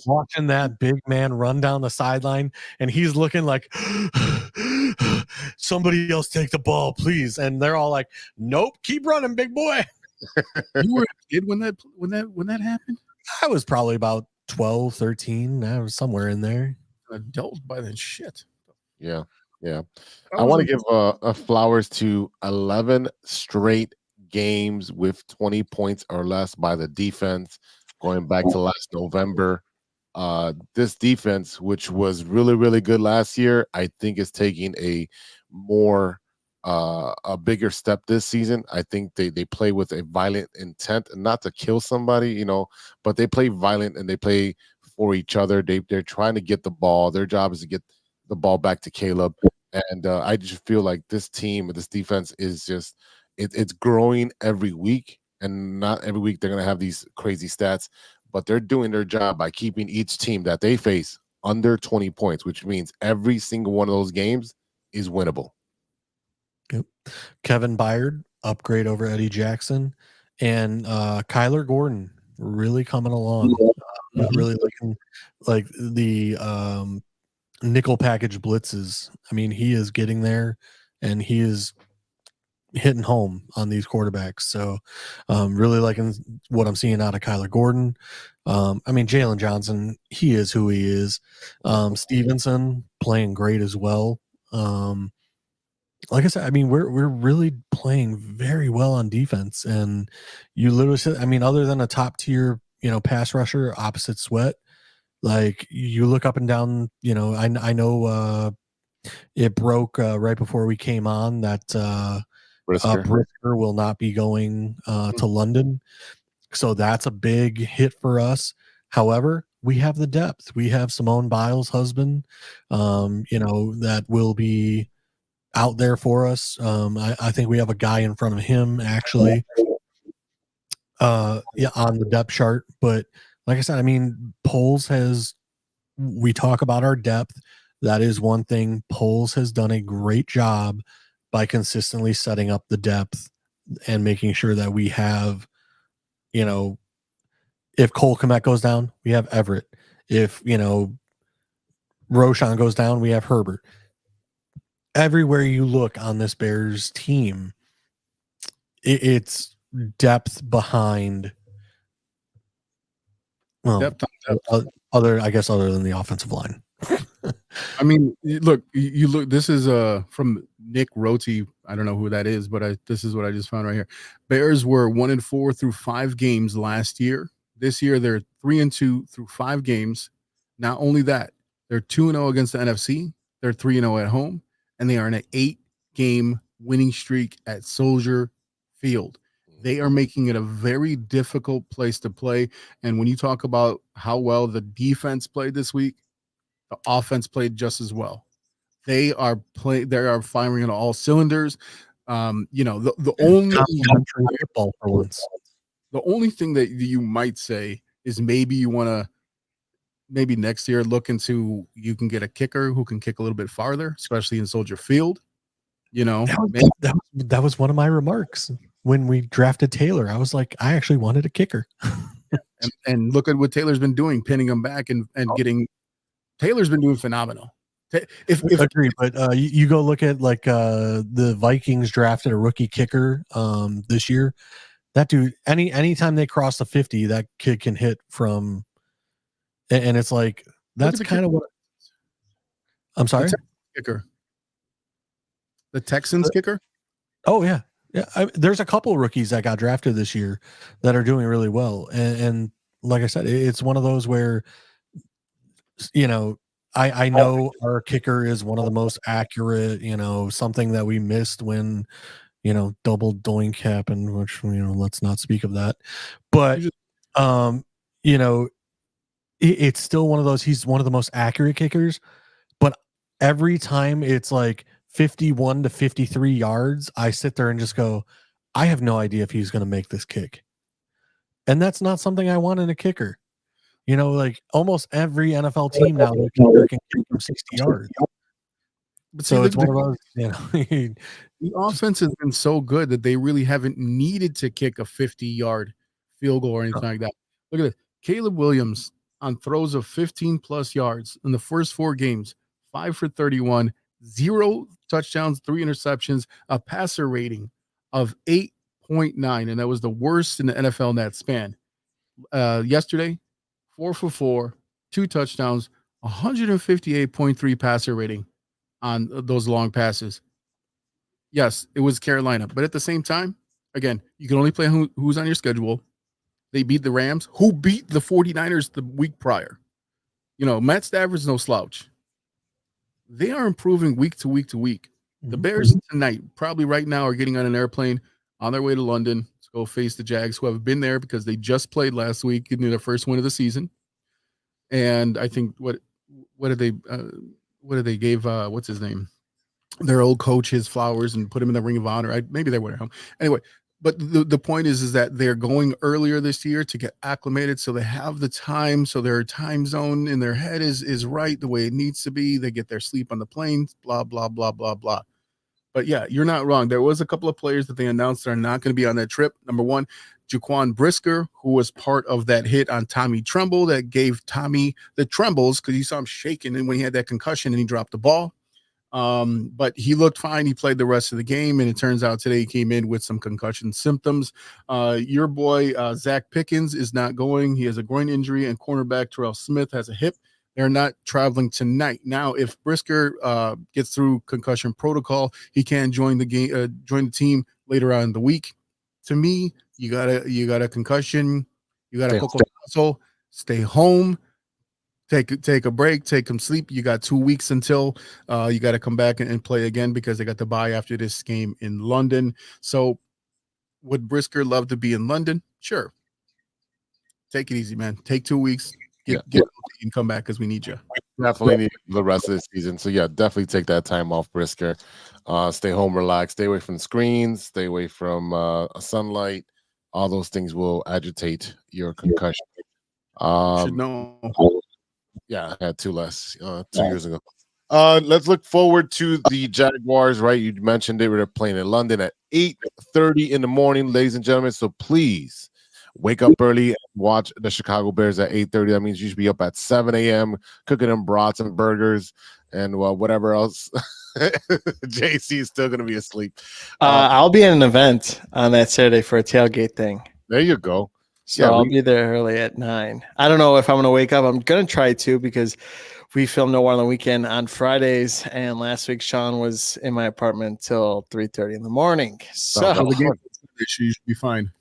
Speaker 6: watching that big man run down the sideline, and he's looking like somebody else take the ball, please. And they're all like, "Nope, keep running, big boy."
Speaker 5: You were a kid when that happened?
Speaker 6: I was probably about 12, 13. I was somewhere in there.
Speaker 5: An adult by then, shit.
Speaker 3: Yeah.
Speaker 5: I
Speaker 3: I
Speaker 5: was
Speaker 3: want to
Speaker 5: like-
Speaker 3: give a flowers to 11 straight games with 20 points or less by the defense going back to last November. This defense, which was really, really good last year, I think is taking a bigger step this season. I think they play with a violent intent, not to kill somebody, but they play violent and they play for each other. They're trying to get the ball. Their job is to get the ball back to Caleb. And I just feel like this team, this defense is just it's growing every week, and not every week they're going to have these crazy stats, but they're doing their job by keeping each team that they face under 20 points, which means every single one of those games is winnable.
Speaker 6: Yep. Kevin Byard, upgrade over Eddie Jackson, and Kyler Gordon really coming along. Really looking like the nickel package blitzes. I mean, he is getting there, and he is hitting home on these quarterbacks. So really liking what I'm seeing out of Kyler Gordon. I mean, Jalen Johnson, he is who he is. Stevenson playing great as well. Like I said, I mean, we're really playing very well on defense, and you literally said, I mean, other than a top tier, pass rusher opposite Sweat, like you look up and down, I know it broke right before we came on that Brisker will not be going to London, so that's a big hit for us. However, we have the depth. We have Simone Biles' husband, that will be out there for us. I think we have a guy in front of him actually on the depth chart. But like I said, I mean, we talk about our depth. That is one thing. Poles has done a great job by consistently setting up the depth and making sure that we have, if Cole Kmet goes down, we have Everett. If, Roshan goes down, we have Herbert. Everywhere you look on this Bears team, it's depth behind. Well,
Speaker 5: Depth.
Speaker 6: other than the offensive line.
Speaker 5: I mean, look. This is from Nick Roti. I don't know who that is, but this is what I just found right here. Bears were 1-4 through 5 games last year. This year they're 3-2 through 5 games. Not only that, they're 2-0 against the NFC. They're 3-0 at home, and they are in an 8-game winning streak at Soldier Field. They are making it a very difficult place to play. And when you talk about how well the defense played this week, the offense played just as well. They are firing on all cylinders. The only thing that you might say is maybe you want to next year look into, you can get a kicker who can kick a little bit farther, especially in Soldier Field.
Speaker 6: That was one of my remarks when we drafted Taylor. I was like, I actually wanted a kicker.
Speaker 5: and look at what Taylor's been doing, pinning him back and getting. Taylor's been doing phenomenal. If
Speaker 6: Agreed, but you go look at the Vikings drafted a rookie kicker this year. That dude, anytime they cross the 50, that kid can hit from, and it's like that's kind of what. I'm sorry,
Speaker 5: the Texans kicker.
Speaker 6: Oh yeah. There's a couple rookies that got drafted this year that are doing really well, and like I said, it's one of those where, I know our kicker is one of the most accurate. Something that we missed when, double doink happened, which let's not speak of that. But it's still one of those. He's one of the most accurate kickers, but every time it's like 51 to 53 yards, I sit there and just go, I have no idea if he's going to make this kick. And that's not something I want in a kicker. Like almost every NFL team now, their kicker can kick from 60 yards.
Speaker 5: But
Speaker 6: so it's one of those,
Speaker 5: the offense has been so good that they really haven't needed to kick a 50-yard field goal or anything like that. Look at it. Caleb Williams on throws of 15 plus yards in the first 4 games, 5 for 31, 0 touchdowns, 3 interceptions, a passer rating of 0.9, and that was the worst in the NFL in that span. Yesterday, 4 for 4, 2 touchdowns, 158.3 passer rating on those long passes. Yes, it was Carolina, but at the same time, again, you can only play who's on your schedule. They beat the Rams, who beat the 49ers the week prior. Matt Stafford's no slouch. They are improving week to week to week. The Bears tonight, probably right now, are getting on an airplane on their way to London to go face the Jags, who have been there because they just played last week, getting their first win of the season. And I think what did they give what's his name, their old coach, his flowers and put him in the Ring of Honor. Maybe they went home anyway. But the point is that they're going earlier this year to get acclimated, so they have the time, so their time zone in their head is right the way it needs to be. They get their sleep on the plane, blah blah blah blah blah. But yeah, you're not wrong. There was a couple of players that they announced are not going to be on that trip. Number one, Jaquan Brisker, who was part of that hit on Tommy Tremble that gave Tommy the trembles because you saw him shaking and when he had that concussion and he dropped the ball. But he looked fine. He played the rest of the game, and it turns out today he came in with some concussion symptoms. Your boy, Zach Pickens, is not going. He has a groin injury, and cornerback Terrell Smith has a hip. They're not traveling tonight. Now, if Brisker gets through concussion protocol, he can join the game, join the team later on in the week. To me, you got a concussion, you got a stay home. Take a break, take some sleep. You got 2 weeks until you got to come back and play again because they got the bye after this game in London. So would Brisker love to be in London? Sure. Take it easy, man. Take 2 weeks. Get and come back because we need you.
Speaker 3: Definitely need the rest of the season. So yeah, definitely take that time off, Brisker. Stay home, relax, stay away from screens, stay away from sunlight. All those things will agitate your concussion.
Speaker 5: Should know.
Speaker 3: Yeah, I had 2 less 2 years ago. Let's look forward to the Jaguars, right? You mentioned they were playing in London at 8:30 in the morning, ladies and gentlemen. So please wake up early and watch the Chicago Bears at 8:30. That means you should be up at 7 a.m. cooking them brats and burgers and whatever else. JC is still going to be asleep.
Speaker 4: I'll be at an event on that Saturday for a tailgate thing.
Speaker 3: There you go.
Speaker 4: So I'll be there early at 9. I don't know if I'm going to wake up. I'm going to try to because we film No War on the Weekend on Fridays, and last week Sean was in my apartment till 3:30 in the morning. So
Speaker 5: the game you should be fine.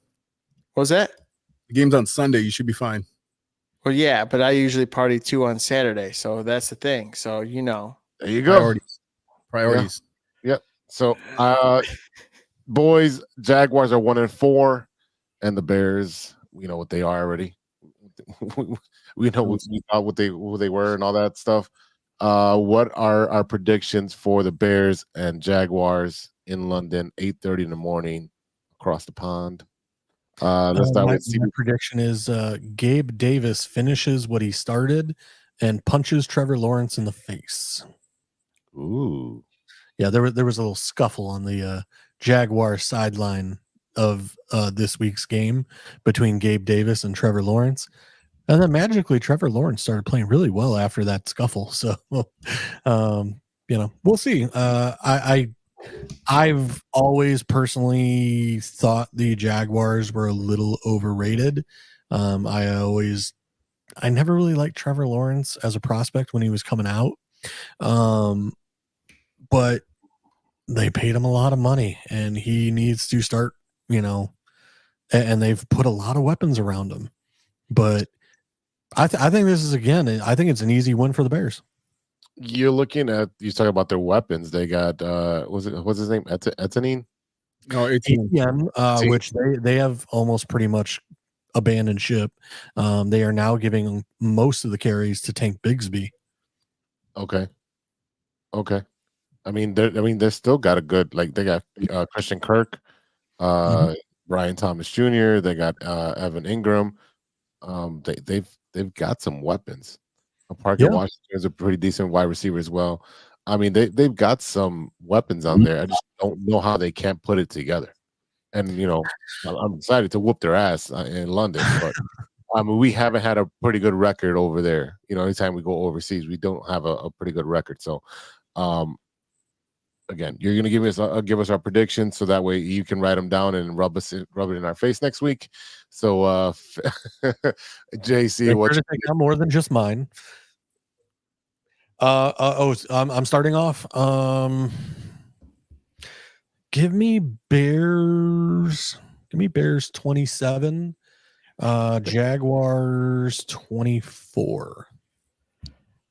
Speaker 4: What was that?
Speaker 5: The game's on Sunday. You should be fine.
Speaker 4: Well, yeah, but I usually party too on Saturday, so that's the thing. So
Speaker 3: there you go.
Speaker 5: Priorities.
Speaker 3: Yeah. Yep. So, boys, Jaguars are 1-4, and the Bears. We know what they are already. We know what they were and all that stuff. What are our predictions for the Bears and Jaguars in London, 8:30 in the morning across the pond? Let's start with
Speaker 6: my prediction is Gabe Davis finishes what he started and punches Trevor Lawrence in the face.
Speaker 3: Ooh.
Speaker 6: Yeah, there was a little scuffle on the Jaguar sideline of this week's game between Gabe Davis and Trevor Lawrence. And then magically Trevor Lawrence started playing really well after that scuffle. So, we'll see. I've always personally thought the Jaguars were a little overrated. I never really liked Trevor Lawrence as a prospect when he was coming out. But they paid him a lot of money and he needs to start, and they've put a lot of weapons around him. But I think this is, again, I think it's an easy win for the Bears.
Speaker 3: You're looking at, you talk about their weapons. They got, what's his name? Etanine?
Speaker 5: No,
Speaker 6: ATM, which they have almost pretty much abandoned ship. They are now giving most of the carries to Tank Bigsby.
Speaker 3: Okay. I mean, they're still got a good, like, they got Christian Kirk, Ryan Thomas Jr. They got Evan Ingram. They've got some weapons. Parker Washington is a pretty decent wide receiver as well. I mean, they've got some weapons on there. I just don't know how they can't put it together. And I'm excited to whoop their ass in London, but I mean, we haven't had a pretty good record over there. Anytime we go overseas, we don't have a pretty good record. So, again, you're going to give us our predictions, so that way you can write them down and rub it in our face next week. So, JC, what's
Speaker 6: take out more than just mine? I'm starting off. Give me Bears. Give me Bears 27. Jaguars 24.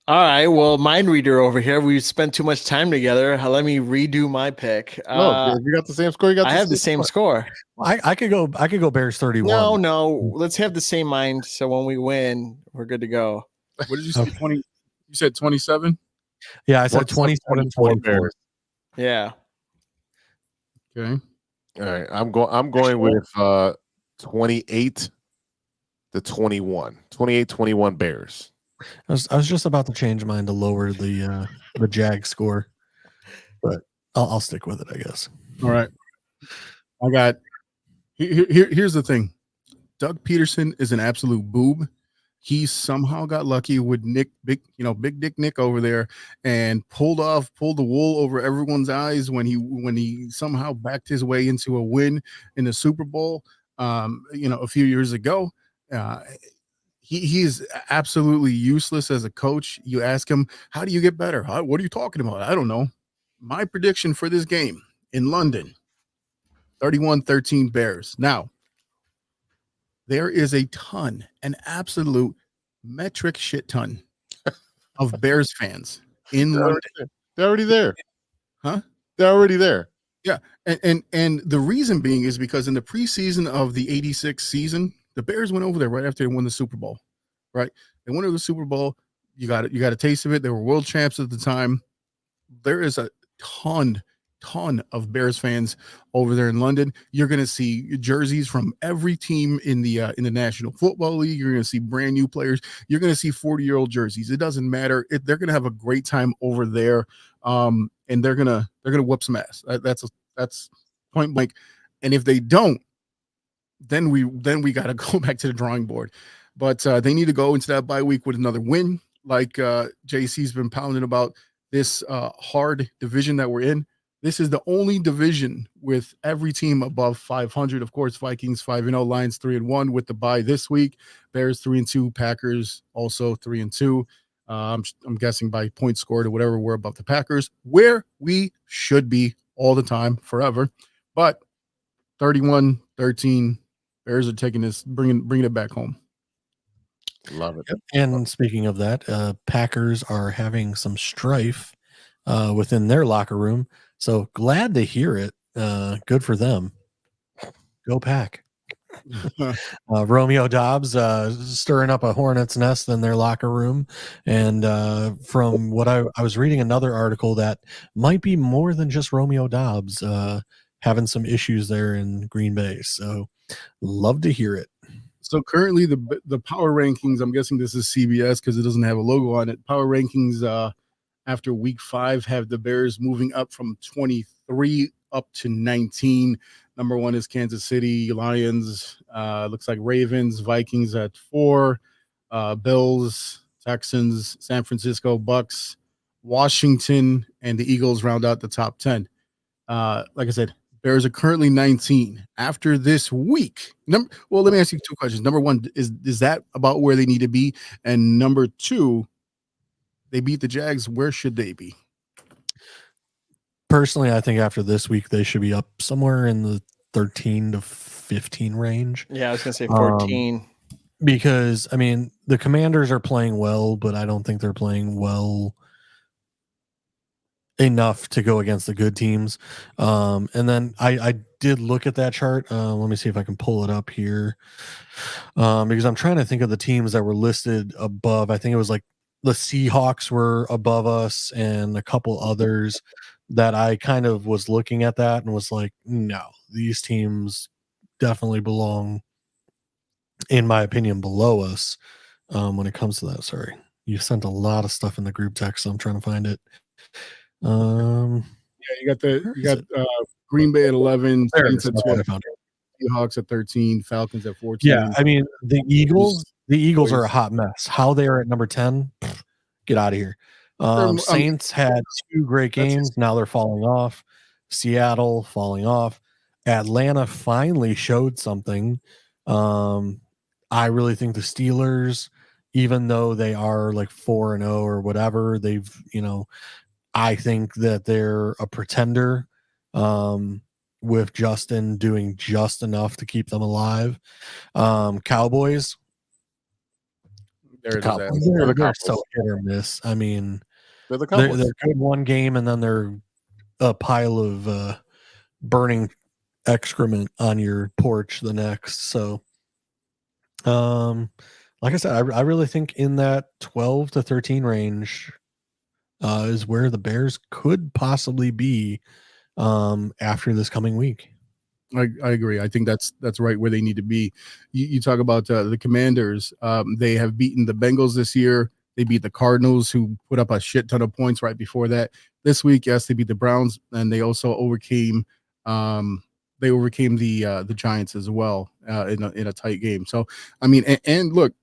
Speaker 4: All right. Well, mind reader over here. We've spent too much time together. Let me redo my pick.
Speaker 3: No, if you got the same score,
Speaker 4: I have the same score.
Speaker 6: I could go Bears 31.
Speaker 4: No. Let's have the same mind. So when we win, we're good to go.
Speaker 5: What did you say? 20? You said 27?
Speaker 6: Yeah, I said 27, 24.
Speaker 4: Yeah.
Speaker 5: Okay.
Speaker 3: All right. I'm going with 28 to 21. 28-21 Bears.
Speaker 6: I was just about to change mine to lower the Jag score, but I'll stick with it, I guess.
Speaker 5: All right. I got here's the thing. Doug Peterson is an absolute boob. He somehow got lucky with Big Dick Nick over there and pulled the wool over everyone's eyes when he somehow backed his way into a win in the Super Bowl a few years ago. He is absolutely useless as a coach. You ask him, how do you get better? What are you talking about? I don't know. My prediction for this game in London, 31-13 Bears. Now, there is an absolute metric shit ton of Bears fans in London.
Speaker 3: They're already there.
Speaker 5: Huh?
Speaker 3: They're already there.
Speaker 5: Yeah. And the reason being is because in the preseason of the 86 season, the Bears went over there right after they won the Super Bowl, right? They won the Super Bowl. You got a taste of it. They were world champs at the time. There is a ton of Bears fans over there in London. You're going to see jerseys from every team in the National Football League. You're going to see brand new players. You're going to see 40-year-old jerseys. It doesn't matter. They're going to have a great time over there, and they're gonna whoop some ass. That's point blank. And if they don't, then we got to go back to the drawing board. But they need to go into that bye week with another win, like JC's been pounding about this hard division that we're in. This is the only division with every team above 500. Of course, Vikings 5-0, Lions 3-1 with the bye this week. Bears 3-2, Packers also 3-2. I'm guessing by points scored or whatever, we're above the Packers, where we should be all the time, forever. But 31-13, Bears are taking this, bringing it back home.
Speaker 3: Love it.
Speaker 6: And speaking of that, Packers are having some strife within their locker room. So glad to hear it. Good for them. Go Pack. Romeo Dobbs stirring up a hornet's nest in their locker room. And from what I was reading another article that might be more than just Romeo Dobbs having some issues there in Green Bay. So love to hear it.
Speaker 5: So currently the power rankings, I'm guessing this is CBS because it doesn't have a logo on it. Power rankings after week 5 have the Bears moving up from 23 up to 19. Number 1 is Kansas City, Lions, looks like Ravens, Vikings at 4, Bills, Texans, San Francisco, Bucks, Washington, and the Eagles round out the top 10. Like I said, Bears are currently 19. After this week, well, let me ask you 2 questions. Number 1, is that about where they need to be? And number 2, they beat the Jags. Where should they be?
Speaker 6: Personally, I think after this week, they should be up somewhere in the 13 to 15 range.
Speaker 4: Yeah, I was going to say 14.
Speaker 6: Because, I mean, the Commanders are playing well, but I don't think they're playing well enough to go against the good teams. And then I did look at that chart. Let me see if I can pull it up here. Because I'm trying to think of the teams that were listed above. I think it was like the Seahawks were above us and a couple others that I kind of was looking at that and was like, no, these teams definitely belong, in my opinion, below us when it comes to that. Sorry. You sent a lot of stuff in the group text, so I'm trying to find it.
Speaker 5: Yeah, you got Green Bay at 11, Saints at 12, Seahawks at 13, Falcons at 14.
Speaker 6: Yeah, I mean the Eagles are a hot mess. How they are at number 10, get out of here. Saints had 2 great games. Now they're falling off. Seattle falling off. Atlanta finally showed something. I really think the Steelers, even though they are like 4-0 or whatever, they've, I think that they're a pretender, with Justin doing just enough to keep them alive. Cowboys,
Speaker 3: They're
Speaker 6: they're so hit or miss. I mean,
Speaker 3: They're the
Speaker 6: they're
Speaker 3: Cowboys.
Speaker 6: good one game and then they're a pile of burning excrement on your porch the next. So, like I said, I really think in that 12 to 13 range is where the Bears could possibly be after this coming week.
Speaker 5: I agree. I think that's right where they need to be. You talk about the Commanders. They have beaten the Bengals this year. They beat the Cardinals, who put up a shit ton of points right before that. This week, yes, they beat the Browns, and they also overcame the Giants as well in a tight game. So, I mean, and look,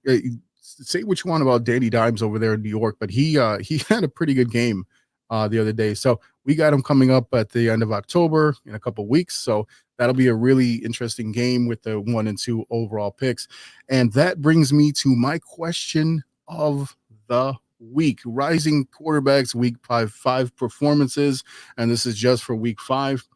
Speaker 5: say what you want about Danny Dimes over there in New York, but he had a pretty good game the other day. So we got him coming up at the end of October in a couple of weeks. So that'll be a really interesting game with the 1 and 2 overall picks. And that brings me to my question of the week. Rising quarterbacks, week 5 performances. And this is just for week 5.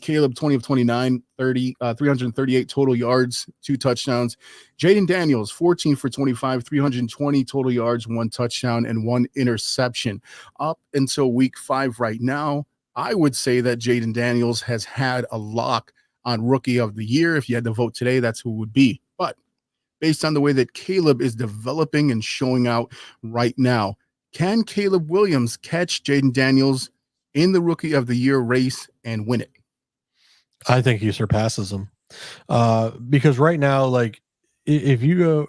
Speaker 5: Caleb, 20 of 29, 338 total yards, 2 touchdowns. Jaden Daniels, 14 for 25, 320 total yards, 1 touchdown, and 1 interception. Up until week 5 right now, I would say that Jaden Daniels has had a lock on Rookie of the Year. If you had to vote today, that's who it would be. But based on the way that Caleb is developing and showing out right now, can Caleb Williams catch Jaden Daniels in the Rookie of the Year race and win it?
Speaker 6: I think he surpasses him because right now, like if you go,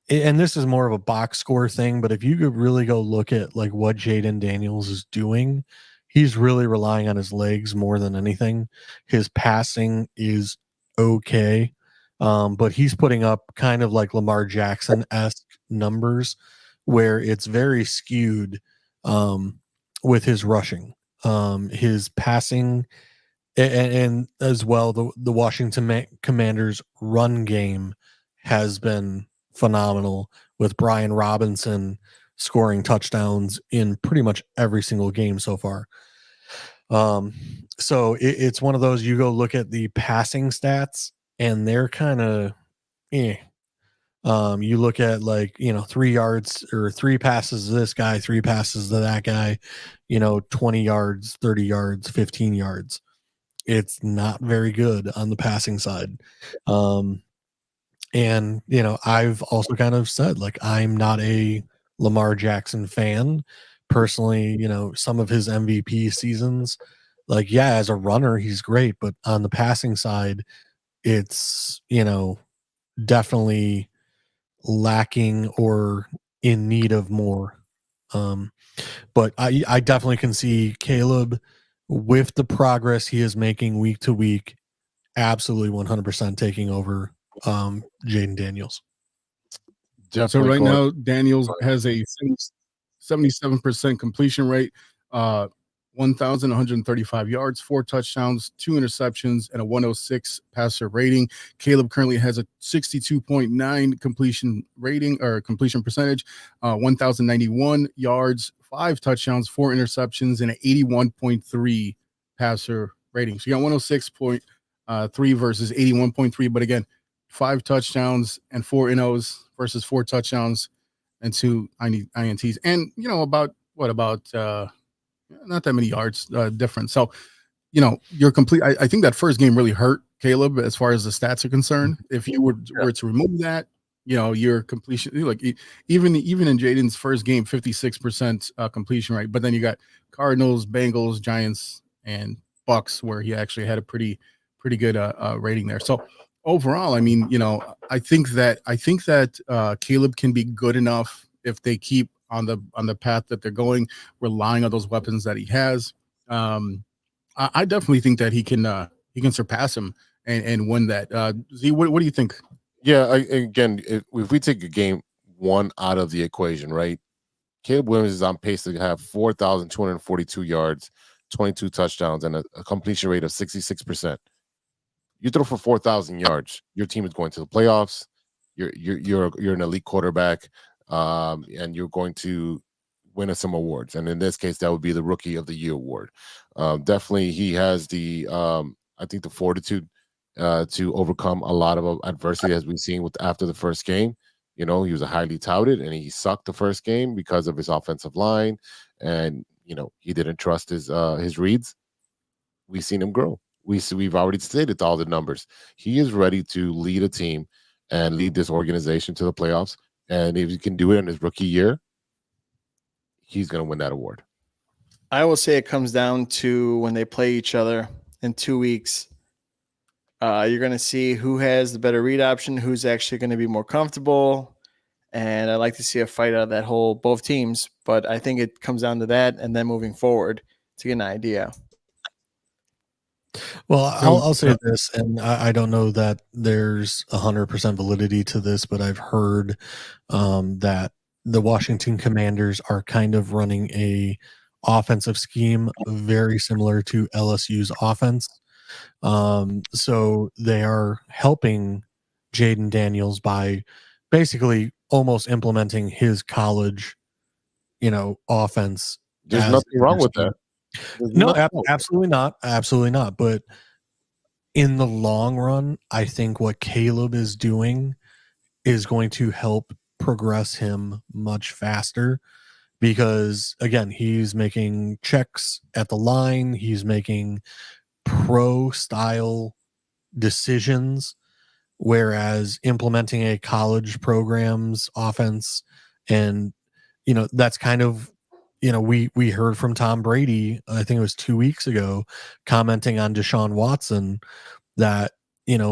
Speaker 6: and this is more of a box score thing, but if you could really go look at like what Jaden Daniels is doing, he's really relying on his legs more than anything. His passing is okay, but he's putting up kind of like Lamar Jackson-esque numbers where it's very skewed with his rushing. His passing and as well, the Washington Commanders run game has been phenomenal with Brian Robinson scoring touchdowns in pretty much every single game so far. So it's one of those, you go look at the passing stats and they're kind of you look at 3 yards or 3 passes to this guy, 3 passes to that guy, 20 yards, 30 yards, 15 yards. It's not very good on the passing side. And I've also kind of said, like, I'm not a Lamar Jackson fan personally. Some of his MVP seasons, like, yeah, as a runner, he's great, but on the passing side, it's, definitely lacking or in need of more. But I definitely can see Caleb, with the progress he is making week to week, absolutely 100% taking over Jaden Daniels.
Speaker 5: So right now, Daniels has a 77% completion rate, 1,135 yards, 4 touchdowns, 2 interceptions, and a 106 passer rating. Caleb currently has a 62.9 completion rating or completion percentage, 1,091 yards, 5 touchdowns, 4 interceptions, and an 81.3 passer rating. So you got 106.3 versus 81.3. But again, 5 touchdowns and 4 NOs versus 4 touchdowns and 2 INTs. And, about not that many yards difference. So, you're complete. I think that first game really hurt Caleb as far as the stats are concerned. If you were to remove that, your completion, like even in Jaden's first game, 56% completion rate. But then you got Cardinals, Bengals, Giants, and Bucks, where he actually had a pretty good rating there. So overall, I mean, I think that Caleb can be good enough if they keep on the path that they're going, relying on those weapons that he has. I definitely think that he can surpass him and win that. Z, what do you think?
Speaker 3: Yeah, again, if we take a game 1 out of the equation, right? Caleb Williams is on pace to have 4,242 yards, 22 touchdowns, and a completion rate of 66%. You throw for 4,000 yards, your team is going to the playoffs. You're an elite quarterback, and you're going to win some awards. And in this case, that would be the Rookie of the Year award. Definitely, he has the fortitude to overcome a lot of adversity, as we've seen after the first game. He was a highly touted, and he sucked the first game because of his offensive line, and he didn't trust his reads. We've seen him grow. We've already stated all the numbers. He is ready to lead a team and lead this organization to the playoffs. And if he can do it in his rookie year, he's going to win that award.
Speaker 4: I will say it comes down to when they play each other in 2 weeks. You're going to see who has the better read option, who's actually going to be more comfortable. And I'd like to see a fight out of that whole both teams. But I think it comes down to that and then moving forward to get an idea.
Speaker 6: Well, I'll say this, and I don't know that there's 100% validity to this, but I've heard that the Washington Commanders are kind of running a offensive scheme very similar to LSU's offense. So they are helping Jaden Daniels by basically almost implementing his college, offense.
Speaker 3: There's nothing wrong with that.
Speaker 6: No, absolutely not. Absolutely not. But in the long run, I think what Caleb is doing is going to help progress him much faster because, again, he's making checks at the line. He's making pro-style decisions, whereas implementing a college program's offense and, that's kind of we heard from Tom Brady, I think it was 2 weeks ago, commenting on Deshaun Watson that,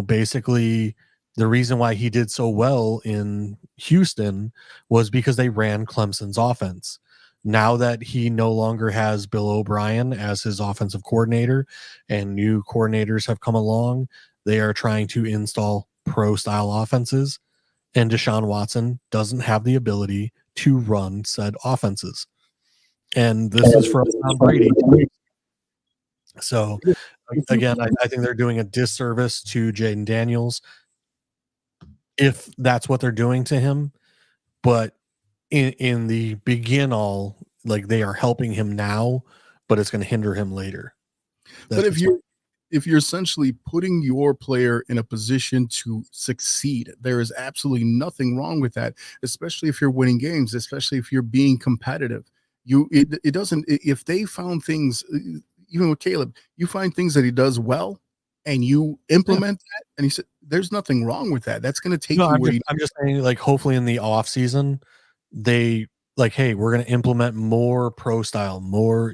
Speaker 6: basically the reason why he did so well in Houston was because they ran Clemson's offense. Now that he no longer has Bill O'Brien as his offensive coordinator and new coordinators have come along, they are trying to install pro-style offenses, and Deshaun Watson doesn't have the ability to run said offenses. And this is from Tom Brady. So, again, I think they're doing a disservice to Jaden Daniels if that's what they're doing to him. But in the begin-all, they are helping him now, but it's going to hinder him later.
Speaker 5: But if you're essentially putting your player in a position to succeed, there is absolutely nothing wrong with that, especially if you're winning games, especially if you're being competitive. It doesn't, if they found things, even with Caleb, you find things that he does well and you implement that, and he said there's nothing wrong with that. That's going to take
Speaker 6: I'm just saying, hopefully in the off season they hey, we're going to implement more pro style, more,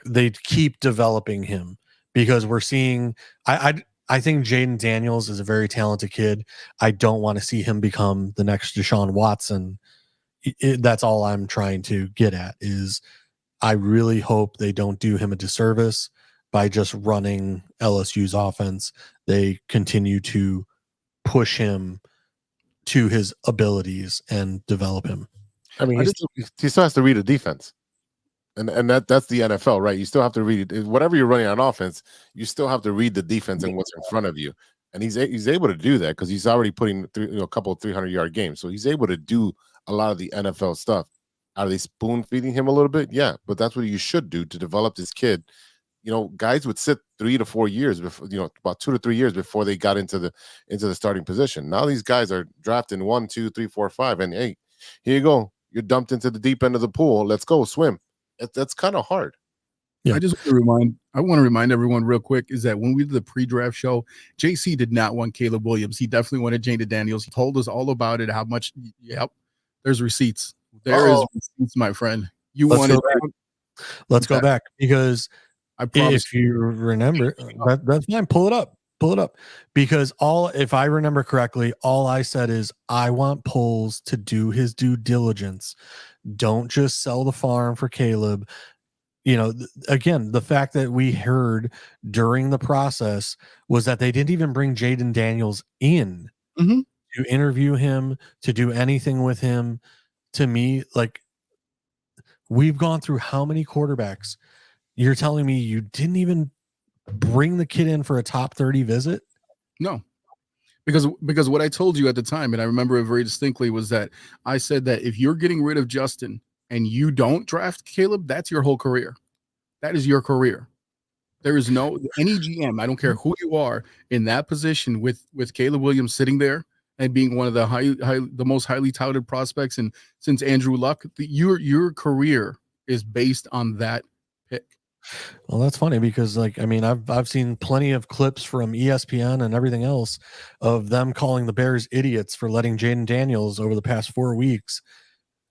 Speaker 6: they keep developing him because we're seeing I think Jaden Daniels is a very talented kid. I don't want to see him become the next Deshaun Watson. That's all I'm trying to get at is I really hope they don't do him a disservice by just running LSU's offense. They continue to push him to his abilities and develop him.
Speaker 3: I mean, he still has to read a defense. And that's the NFL, right? You still have to read it. Whatever you're running on offense, you still have to read the defense and what's in front of you. And he's able to do that because he's already putting a couple of 300-yard games. So he's able to do a lot of the NFL stuff. Are they spoon feeding him a little bit? Yeah, but that's what you should do to develop this kid. Guys would sit 3 to 4 years before, about 2 to 3 years before they got into the starting position. Now these guys are drafting 1, 2, 3, 4, 5, and hey, here you go. You're dumped into the deep end of the pool. Let's go swim. That's kind of hard.
Speaker 5: Yeah. I want to remind everyone real quick is that when we did the pre-draft show, JC did not want Caleb Williams. He definitely wanted Jaden Daniels. He told us all about it, how much. Yep. There's receipts. There is receipts, my friend.
Speaker 6: Let's go back because
Speaker 5: I promise
Speaker 6: if you remember, that's fine. Pull it up because if I remember correctly, all I said is I want Poles to do his due diligence. Don't just sell the farm for Caleb. Again, the fact that we heard during the process was that they didn't even bring Jaden Daniels in to interview him, to do anything with him. To me, We've gone through how many quarterbacks? You're telling me you didn't even bring the kid in for a top 30 visit?
Speaker 5: No. Because what I told you at the time, and I remember it very distinctly, was that I said that if you're getting rid of Justin and you don't draft Caleb, that's your whole career. That is your career. There is no any GM, I don't care who you are, in that position with Caleb Williams sitting there and being one of the most highly touted prospects, and since Andrew Luck, your career is based on that pick.
Speaker 6: Well, that's funny because, like, I mean, I've seen plenty of clips from ESPN and everything else of them calling the Bears idiots for letting Jaden Daniels over the past 4 weeks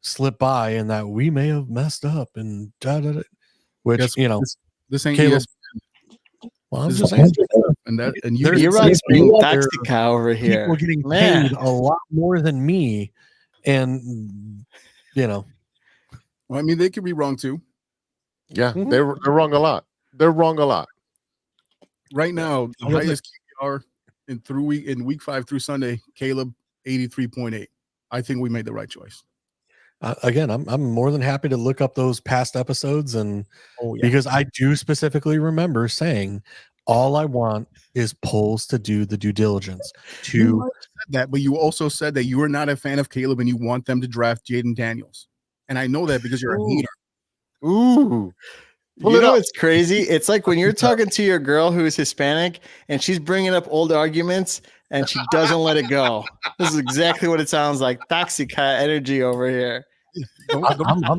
Speaker 6: slip by, and that we may have messed up and which
Speaker 5: Guess,
Speaker 6: you know
Speaker 5: this ain't
Speaker 6: Caleb.
Speaker 5: ESPN.
Speaker 6: Well, I'm
Speaker 5: This
Speaker 6: just
Speaker 5: is
Speaker 6: saying,
Speaker 5: and you
Speaker 6: there's
Speaker 4: You're
Speaker 6: some
Speaker 4: right, being
Speaker 6: people
Speaker 4: Toxica over here.
Speaker 6: people getting
Speaker 4: Man.
Speaker 6: paid a lot more than me, and you know,
Speaker 5: well, I mean, they could be wrong too.
Speaker 3: Yeah, they're wrong a lot. They're wrong a lot.
Speaker 5: Right now, the highest QBR in week 5 through Sunday, Caleb 83.8. I think we made the right choice.
Speaker 6: again, I'm more than happy to look up those past episodes, and
Speaker 5: Oh, yeah.
Speaker 6: because I do specifically remember saying all I want is polls to do the due diligence
Speaker 5: You
Speaker 6: to
Speaker 5: might have said that, but you also said that you are not a fan of Caleb and you want them to draft Jaden Daniels. And I know that because you're a hater.
Speaker 3: Ooh. Pull
Speaker 4: You
Speaker 3: it
Speaker 4: know
Speaker 3: up.
Speaker 4: what's crazy? It's like when you're talking to your girl who's Hispanic and she's bringing up old arguments and she doesn't let it go. This is exactly what it sounds like. Toxica energy over here.
Speaker 6: I'm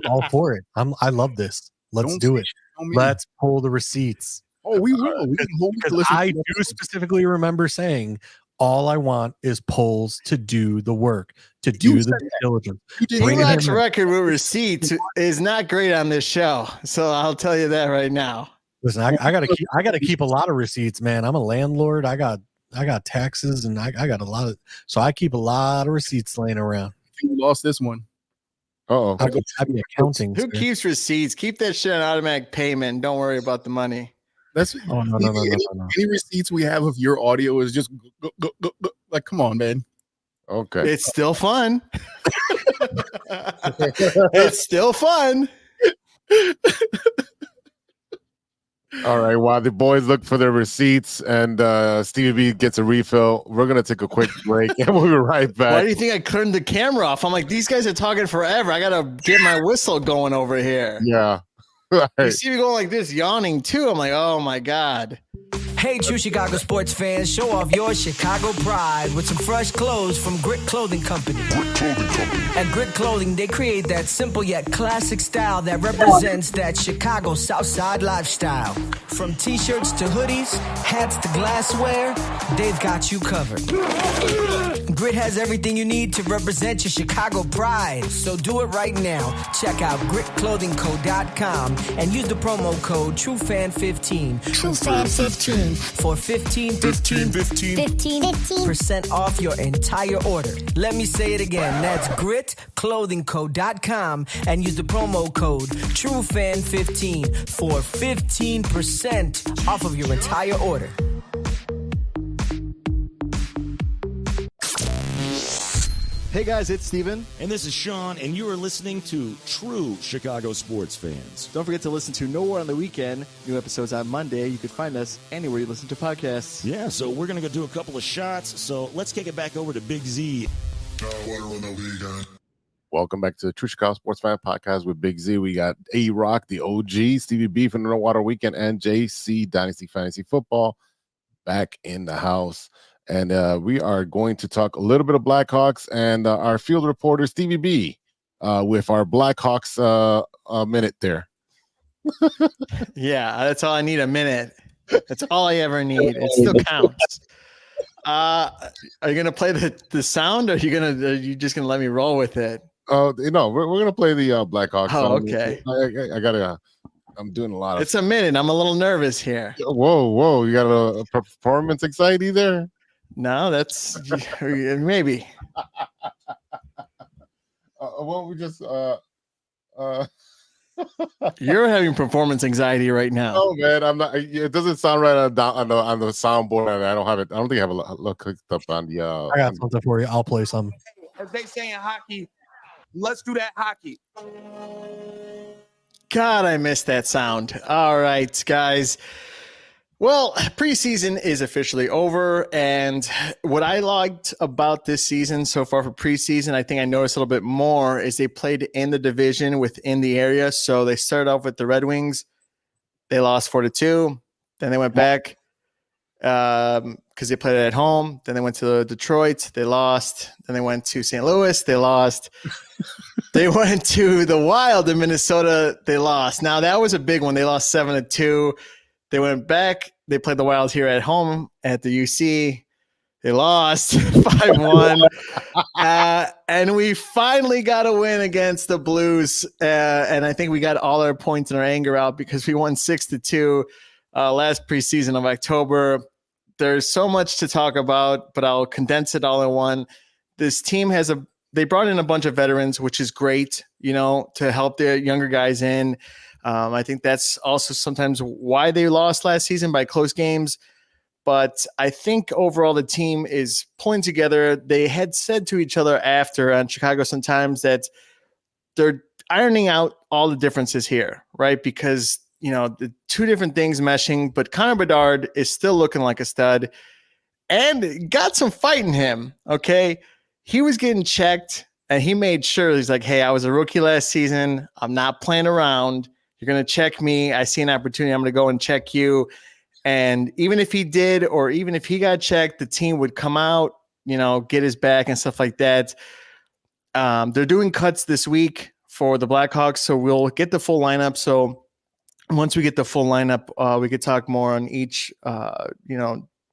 Speaker 6: all for it. I love this. Let's
Speaker 5: Don't
Speaker 6: do
Speaker 5: say
Speaker 6: it.
Speaker 5: on me.
Speaker 6: Let's pull the receipts.
Speaker 5: Oh, we will. We can hold you to
Speaker 6: Because
Speaker 5: listen
Speaker 6: I
Speaker 5: to
Speaker 6: do
Speaker 5: that.
Speaker 6: specifically remember saying all I want is polls to do the work, to
Speaker 5: You
Speaker 6: do the
Speaker 5: said
Speaker 6: due diligence.
Speaker 5: You did
Speaker 6: Bring
Speaker 5: say
Speaker 6: it
Speaker 5: that.
Speaker 4: Rock's
Speaker 6: in.
Speaker 4: record with receipts is not great on this show. So I'll tell you that right now.
Speaker 6: Listen, I gotta keep a lot of receipts, man. I'm a landlord. I got taxes, and I got a lot of, so I keep a lot of receipts laying around.
Speaker 5: You lost this one.
Speaker 3: Uh-oh.
Speaker 6: I'd be accounting.
Speaker 4: Who
Speaker 6: sir.
Speaker 4: keeps receipts? Keep that shit on automatic payment. Don't worry about the money.
Speaker 5: That's
Speaker 6: Oh, no.
Speaker 5: Any receipts we have of your audio is just go. Like, come on, man.
Speaker 3: Okay.
Speaker 4: It's still fun. It's still fun.
Speaker 3: All right. While the boys look for their receipts and Stevie B gets a refill, we're going to take a quick break and we'll be right
Speaker 4: Why
Speaker 3: back.
Speaker 4: do you think I turned the camera off? I'm like, these guys are talking forever. I gotta get my whistle going over here.
Speaker 3: Yeah. All
Speaker 4: You
Speaker 3: right.
Speaker 4: see me going like this, yawning too. I'm like, oh my god.
Speaker 7: Hey, true Chicago sports fans, show off your Chicago pride with some fresh clothes from Grit Clothing Company. At Grit Clothing, they create that simple yet classic style that represents that Chicago Southside lifestyle. From t-shirts to hoodies, hats to glassware, they've got you covered. Grit has everything you need to represent your Chicago pride. So do it right now. Check out gritclothingco.com and use the promo code TrueFan15.
Speaker 8: TrueFan15.
Speaker 7: For 15% off your entire order. Let me say it again. That's gritclothingco.com and use the promo code TrueFan15 for 15% off of your entire order.
Speaker 4: Hey guys, it's Steven.
Speaker 9: And this is Sean, and you are listening to True Chicago Sports Fans.
Speaker 4: Don't forget to listen to No War on the Weekend. New episodes on Monday. You can find us anywhere you listen to podcasts.
Speaker 9: Yeah, so we're going to go do a couple of shots. So let's kick it back over to Big Z.
Speaker 3: Welcome back to the True Chicago Sports Fan Podcast with Big Z. We got A-Rock, the OG, Stevie B from the No Water Weekend, and JC Dynasty Fantasy Football back in the house. And we are going to talk a little bit of Blackhawks and our field reporter, Stevie B, with our Blackhawks minute there.
Speaker 4: Yeah, that's all I need, a minute. That's all I ever need. It still counts. Are you gonna play the sound, or are you just gonna let me roll with it?
Speaker 3: No, we're gonna play the Blackhawks.
Speaker 4: Oh, okay.
Speaker 3: I gotta. I'm doing a lot of.
Speaker 4: It's a minute. I'm a little nervous here.
Speaker 3: Whoa! You got a performance anxiety there?
Speaker 4: No, that's maybe.
Speaker 3: Well, we just
Speaker 4: You're having performance anxiety right now.
Speaker 3: Oh man, I'm not. It doesn't sound right on the soundboard. And I don't have it. I don't think I have a look cooked up on the.
Speaker 6: I got something for you. I'll play some.
Speaker 10: As they say in hockey, let's do that hockey.
Speaker 4: God, I missed that sound. All right, guys. Well, preseason is officially over, and what I liked about this season so far for preseason, I think I noticed a little bit more, is they played in the division within the area. So they started off with the Red Wings. They lost 4-2. Then they went back because they played it at home. Then they went to Detroit. They lost. Then they went to St. Louis. They lost. They went to the Wild in Minnesota. They lost. Now, that was a big one. They lost 7-2. They went back. They played the Wild here at home at the UC. They lost 5-1. And we finally got a win against the Blues. And I think we got all our points and our anger out because we won 6-2 last preseason of October. There's so much to talk about, but I'll condense it all in one. This team they brought in a bunch of veterans, which is great, to help their younger guys in. I think that's also sometimes why they lost last season by close games. But I think overall the team is pulling together. They had said to each other after on Chicago sometimes that they're ironing out all the differences here, right? Because, the two different things meshing, but Connor Bedard is still looking like a stud and got some fight in him, okay? He was getting checked and he made sure, he's like, hey, I was a rookie last season. I'm not playing around. You're going to check me. I see an opportunity. I'm going to go and check you. And even if he did, or even if he got checked, the team would come out, get his back and stuff like that. They're doing cuts this week for the Blackhawks, so we'll get the full lineup. So once we get the full lineup, we could talk more on each,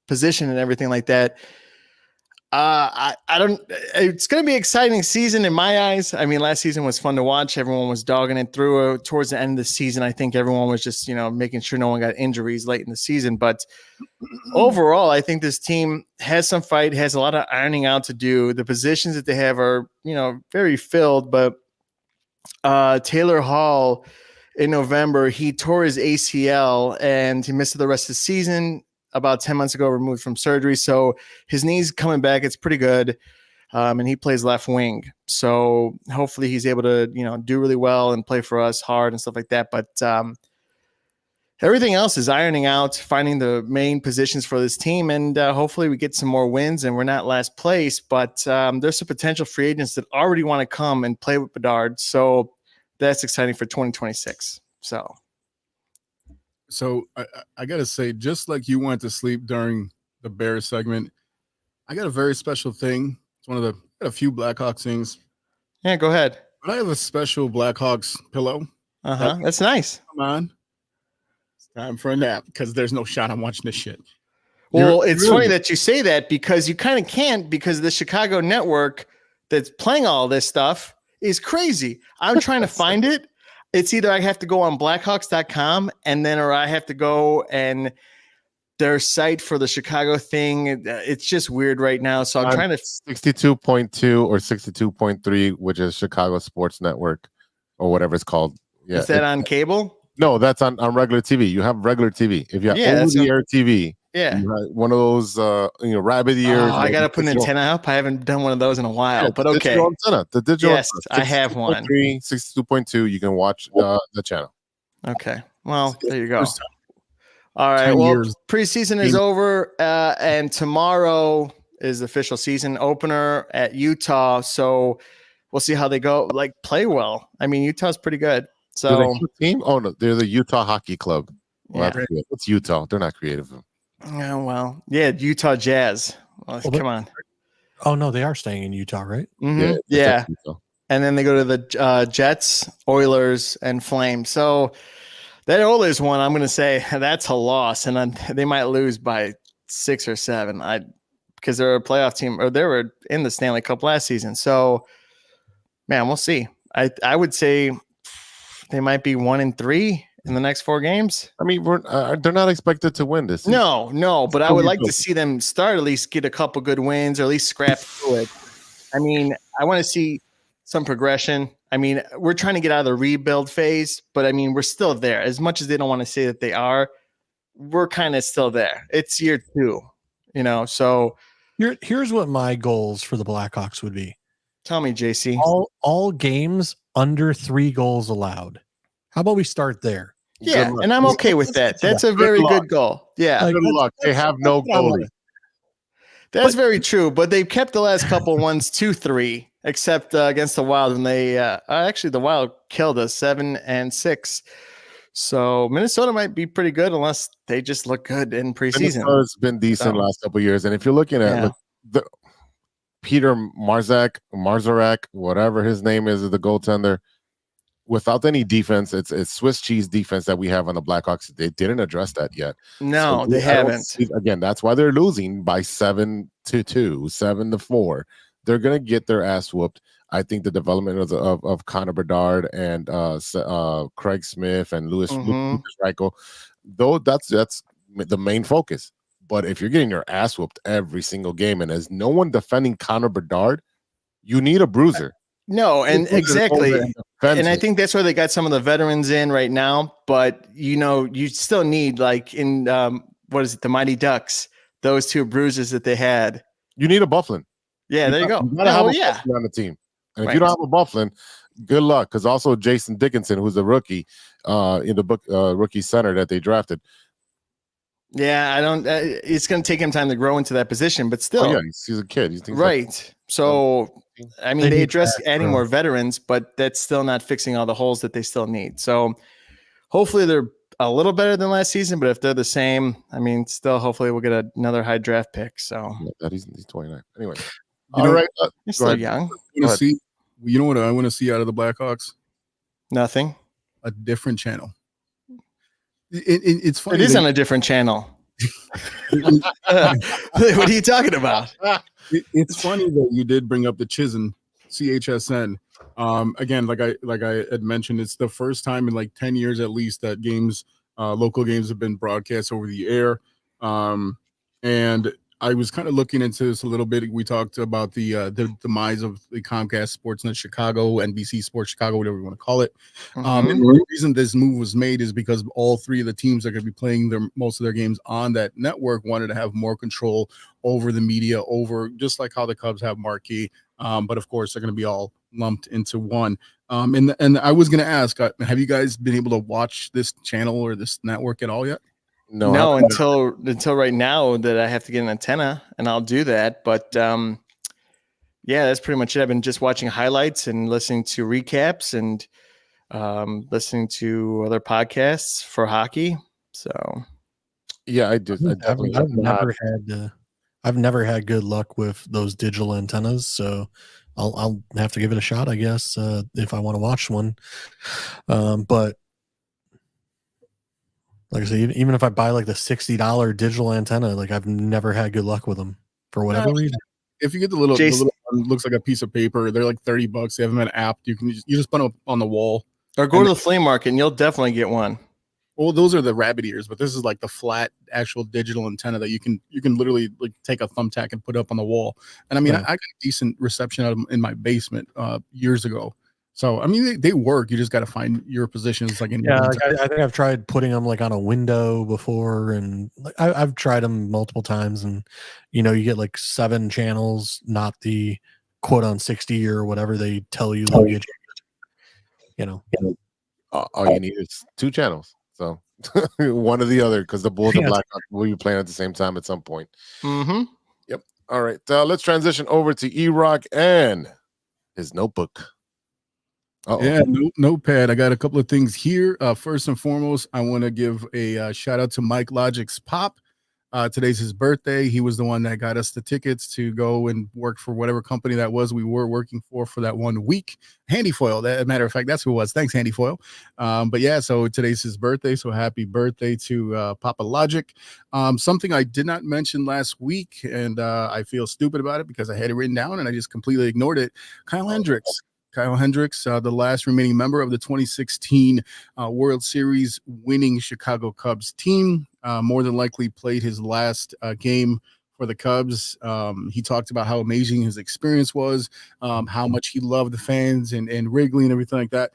Speaker 4: position and everything like that. It's going to be an exciting season in my eyes. I mean, last season was fun to watch. Everyone was dogging it through. Towards the end of the season, I think everyone was just, making sure no one got injuries late in the season. But overall, I think this team has some fight, has a lot of ironing out to do. The positions that they have are, very filled. But Taylor Hall in November, he tore his ACL and he missed the rest of the season. About 10 months ago, removed from surgery. So his knee's coming back. It's pretty good. And he plays left wing. So hopefully he's able to, do really well and play for us hard and stuff like that. But everything else is ironing out, finding the main positions for this team. And hopefully we get some more wins and we're not last place. But there's some potential free agents that already want to come and play with Bedard. So that's exciting for 2026.
Speaker 5: So I got to say, just like you went to sleep during the Bears segment, I got a very special thing. It's one of a few Blackhawks things.
Speaker 4: Yeah, go ahead.
Speaker 5: But I have a special Blackhawks pillow.
Speaker 4: That's nice.
Speaker 5: Come on. It's time for a nap because there's no shot I'm watching this shit.
Speaker 4: Well, it's funny that you say that because you kind of can't, because the Chicago network that's playing all this stuff is crazy. I'm trying to find it. It's either I have to go on Blackhawks.com or I have to go and their site for the Chicago thing. It's just weird right now. So I'm trying to
Speaker 3: 62.2 or 62.3, which is Chicago Sports Network or whatever it's called. Yeah.
Speaker 4: Is that on cable?
Speaker 3: No, that's on regular TV. You have regular TV. If you have over-the-air TV, you have one of those, rabbit ears.
Speaker 4: I got to put an antenna up. I haven't done one of those in a while, but okay.
Speaker 3: Antenna, the digital
Speaker 4: yes,
Speaker 3: antenna.
Speaker 4: I have one.
Speaker 3: 62.2. You can watch the channel.
Speaker 4: Okay. Well, there you go. All right. Well, preseason is over, and tomorrow is the official season opener at Utah. So we'll see how they go. Play well. I mean, Utah's pretty good. So
Speaker 3: team? Oh no, they're the Utah Hockey Club. Well,
Speaker 4: yeah.
Speaker 3: It's Utah. They're not creative.
Speaker 4: Oh well, yeah, Utah Jazz. Well, come on.
Speaker 6: Oh no, they are staying in Utah, right?
Speaker 4: Mm-hmm. Yeah. And then they go to the Jets, Oilers, and Flames. So that Oilers one, I'm going to say that's a loss, and they might lose by 6 or 7. Because they're a playoff team, or they were in the Stanley Cup last season. So, man, we'll see. I would say they might be 1-3 in the next 4 games.
Speaker 3: I mean, they're not expected to win this season.
Speaker 4: No, but I would like to see them start, at least get a couple good wins, or at least scrap through it. I mean, I want to see some progression. I mean, we're trying to get out of the rebuild phase, but I mean, we're still there. As much as they don't want to say that they are, we're kind of still there. It's year 2, so
Speaker 6: here's what my goals for the Blackhawks would be.
Speaker 4: Tell me, JC.
Speaker 6: All games under 3 goals allowed. How about we start there?
Speaker 4: Yeah,
Speaker 3: Good luck.
Speaker 4: and I'm okay with that. That's a very
Speaker 3: luck.
Speaker 4: good goal. Yeah,
Speaker 6: Like,
Speaker 3: Good luck. They have no goalie.
Speaker 4: that's very true. But they've kept the last couple ones 2-3, except against the Wild when they actually the Wild killed us 7-6. So Minnesota might be pretty good unless they just look good in preseason.
Speaker 3: Minnesota's been decent last couple of years, and if you're looking at the Peter Marzarek, whatever his name is the goaltender, without any defense, it's Swiss cheese defense that we have on the Blackhawks. They didn't address that yet.
Speaker 4: No,
Speaker 3: So
Speaker 4: they haven't.
Speaker 3: Again, that's why they're losing by 7-2, 7-4. They're gonna get their ass whooped. I think the development of Connor Bedard and Craig Smith and Lucas Reichel, though that's the main focus. But if you're getting your ass whooped every single game and there's no one defending Connor Bedard, you need a bruiser.
Speaker 4: No, and exactly. And I think that's where they got some of the veterans in right now. But, you still need, like in, the Mighty Ducks, those two bruisers that they had.
Speaker 3: You need a Bufflin.
Speaker 4: Yeah, there you go.
Speaker 3: You gotta have a Bufflin on the team. And if you don't have a Bufflin, good luck. Because also Jason Dickinson, who's a rookie in the book, rookie center that they drafted.
Speaker 4: Yeah, I don't. It's going to take him time to grow into that position, but still,
Speaker 3: he's a kid.
Speaker 4: Right. So, I mean, they address adding more veterans, but that's still not fixing all the holes that they still need. So, hopefully, they're a little better than last season. But if they're the same, I mean, still, hopefully, we'll get another high draft pick. So,
Speaker 3: he's 29. Anyway,
Speaker 4: all right, you're still young.
Speaker 5: You know what I want to see out of the Blackhawks?
Speaker 4: Nothing.
Speaker 5: A different channel. It's funny.
Speaker 4: It is on a different channel. What are you talking about?
Speaker 5: It's funny that you did bring up the CHSN. Again, like I had mentioned, it's the first time in like 10 years at least that local games have been broadcast over the air. And I was kind of looking into this a little bit. We talked about the demise of the Comcast Sportsnet Chicago, NBC Sports Chicago, whatever you want to call it. And the reason this move was made is because all three of the teams that are going to be playing most of their games on that network wanted to have more control over the media, over just like how the Cubs have marquee. But of course, they're going to be all lumped into one. And I was going to ask, have you guys been able to watch this channel or this network at all yet?
Speaker 4: No, until right now that I have to get an antenna, and I'll do that. But yeah, that's pretty much it. I've been just watching highlights and listening to recaps and listening to other podcasts for hockey. So
Speaker 3: yeah, I did.
Speaker 6: I've never had good luck with those digital antennas, so I'll have to give it a shot, I guess, if I want to watch one. But like I said, even if I buy like the $60 digital antenna, like I've never had good luck with them for whatever reason.
Speaker 5: If you get the little one, looks like a piece of paper, they're like $30. They have them an app. You just put them up on the wall,
Speaker 4: or go to the flea market, and you'll definitely get one.
Speaker 5: Well, those are the rabbit ears, but this is like the flat actual digital antenna that you can literally like take a thumbtack and put up on the wall. And I mean, I got decent reception out of them in my basement years ago. So I mean, they work. You just got to find your positions. Like
Speaker 6: I think I've tried putting them like on a window before, and I've tried them multiple times. And you get like 7 channels, not the quote on 60 or whatever they tell you.
Speaker 3: All you need is 2 channels. So one or the other, because the Bulls and Blackhawks will be playing at the same time at some point.
Speaker 4: Mm-hmm.
Speaker 3: Yep. All right. Let's transition over to E-Rock and his notebook. Uh-oh.
Speaker 5: Yeah, notepad. I got a couple of things here. First and foremost, I want to give a shout out to Mike Logic's pop. Today's his birthday. He was the one that got us the tickets to go and work for whatever company that was we were working for that 1 week. Handy Foil. That matter of fact, that's who it was. Thanks, Handy Foil. But yeah, so today's his birthday. So happy birthday to Papa Logic. Something I did not mention last week, and I feel stupid about it because I had it written down and I just completely ignored it. Kyle Hendricks, the last remaining member of the 2016 World Series winning Chicago Cubs team, more than likely played his last game for the Cubs. He talked about how amazing his experience was, how much he loved the fans and Wrigley and everything like that.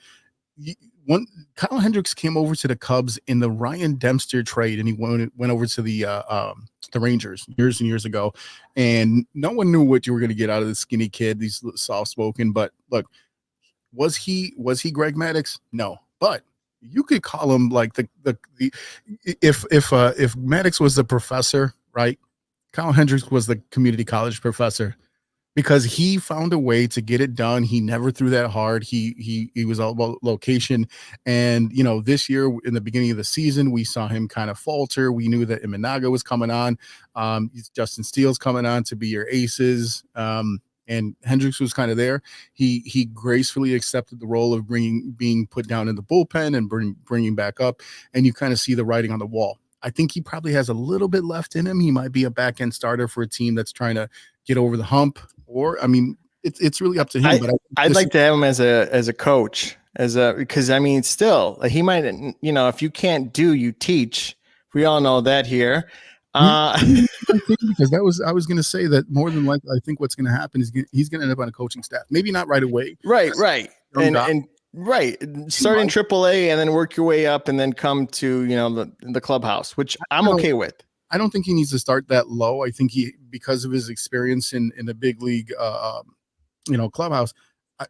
Speaker 5: Kyle Hendricks came over to the Cubs in the Ryan Dempster trade, and he went over to the Rangers years and years ago, and no one knew what you were going to get out of this skinny kid. He's soft spoken, but look, was he Greg Maddux? No, but you could call him like the if Maddox was the professor, right? Kyle Hendricks was the community college professor, because he found a way to get it done. He never threw that hard. He was all about location. And, this year in the beginning of the season, we saw him kind of falter. We knew that Imanaga was coming on. Justin Steele's coming on to be your aces. And Hendricks was kind of there. He gracefully accepted the role of being put down in the bullpen and bringing back up. And you kind of see the writing on the wall. I think he probably has a little bit left in him. He might be a back end starter for a team that's trying to get over the hump. Or, I mean, it's really up to him. But
Speaker 4: I'd like to have him as a coach, because I mean, still, he might, if you can't do, you teach. We all know that here.
Speaker 5: Because I was going to say that more than likely, I think what's going to happen is he's going to end up on a coaching staff. Maybe not right away.
Speaker 4: Right. And start in AAA and then work your way up and then come to the clubhouse, which I'm okay with.
Speaker 5: I don't think he needs to start that low. I think because of his experience in the big league clubhouse,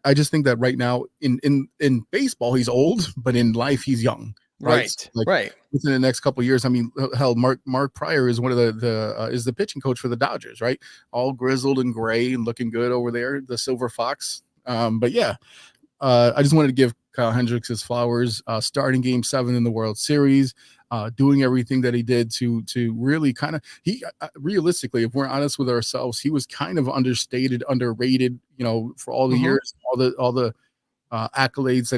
Speaker 5: I just think that right now in baseball he's old, but in life he's young. Right. Within the next couple of years, I mean, hell, Mark Pryor is one of the pitching coach for the Dodgers, right? All grizzled and gray and looking good over there, the Silver Fox. But yeah. I just wanted to give Kyle Hendricks his flowers, starting Game 7 in the World Series, doing everything that he did to really kind of realistically, if we're honest with ourselves, he was kind of understated, underrated, for all the years, all the accolades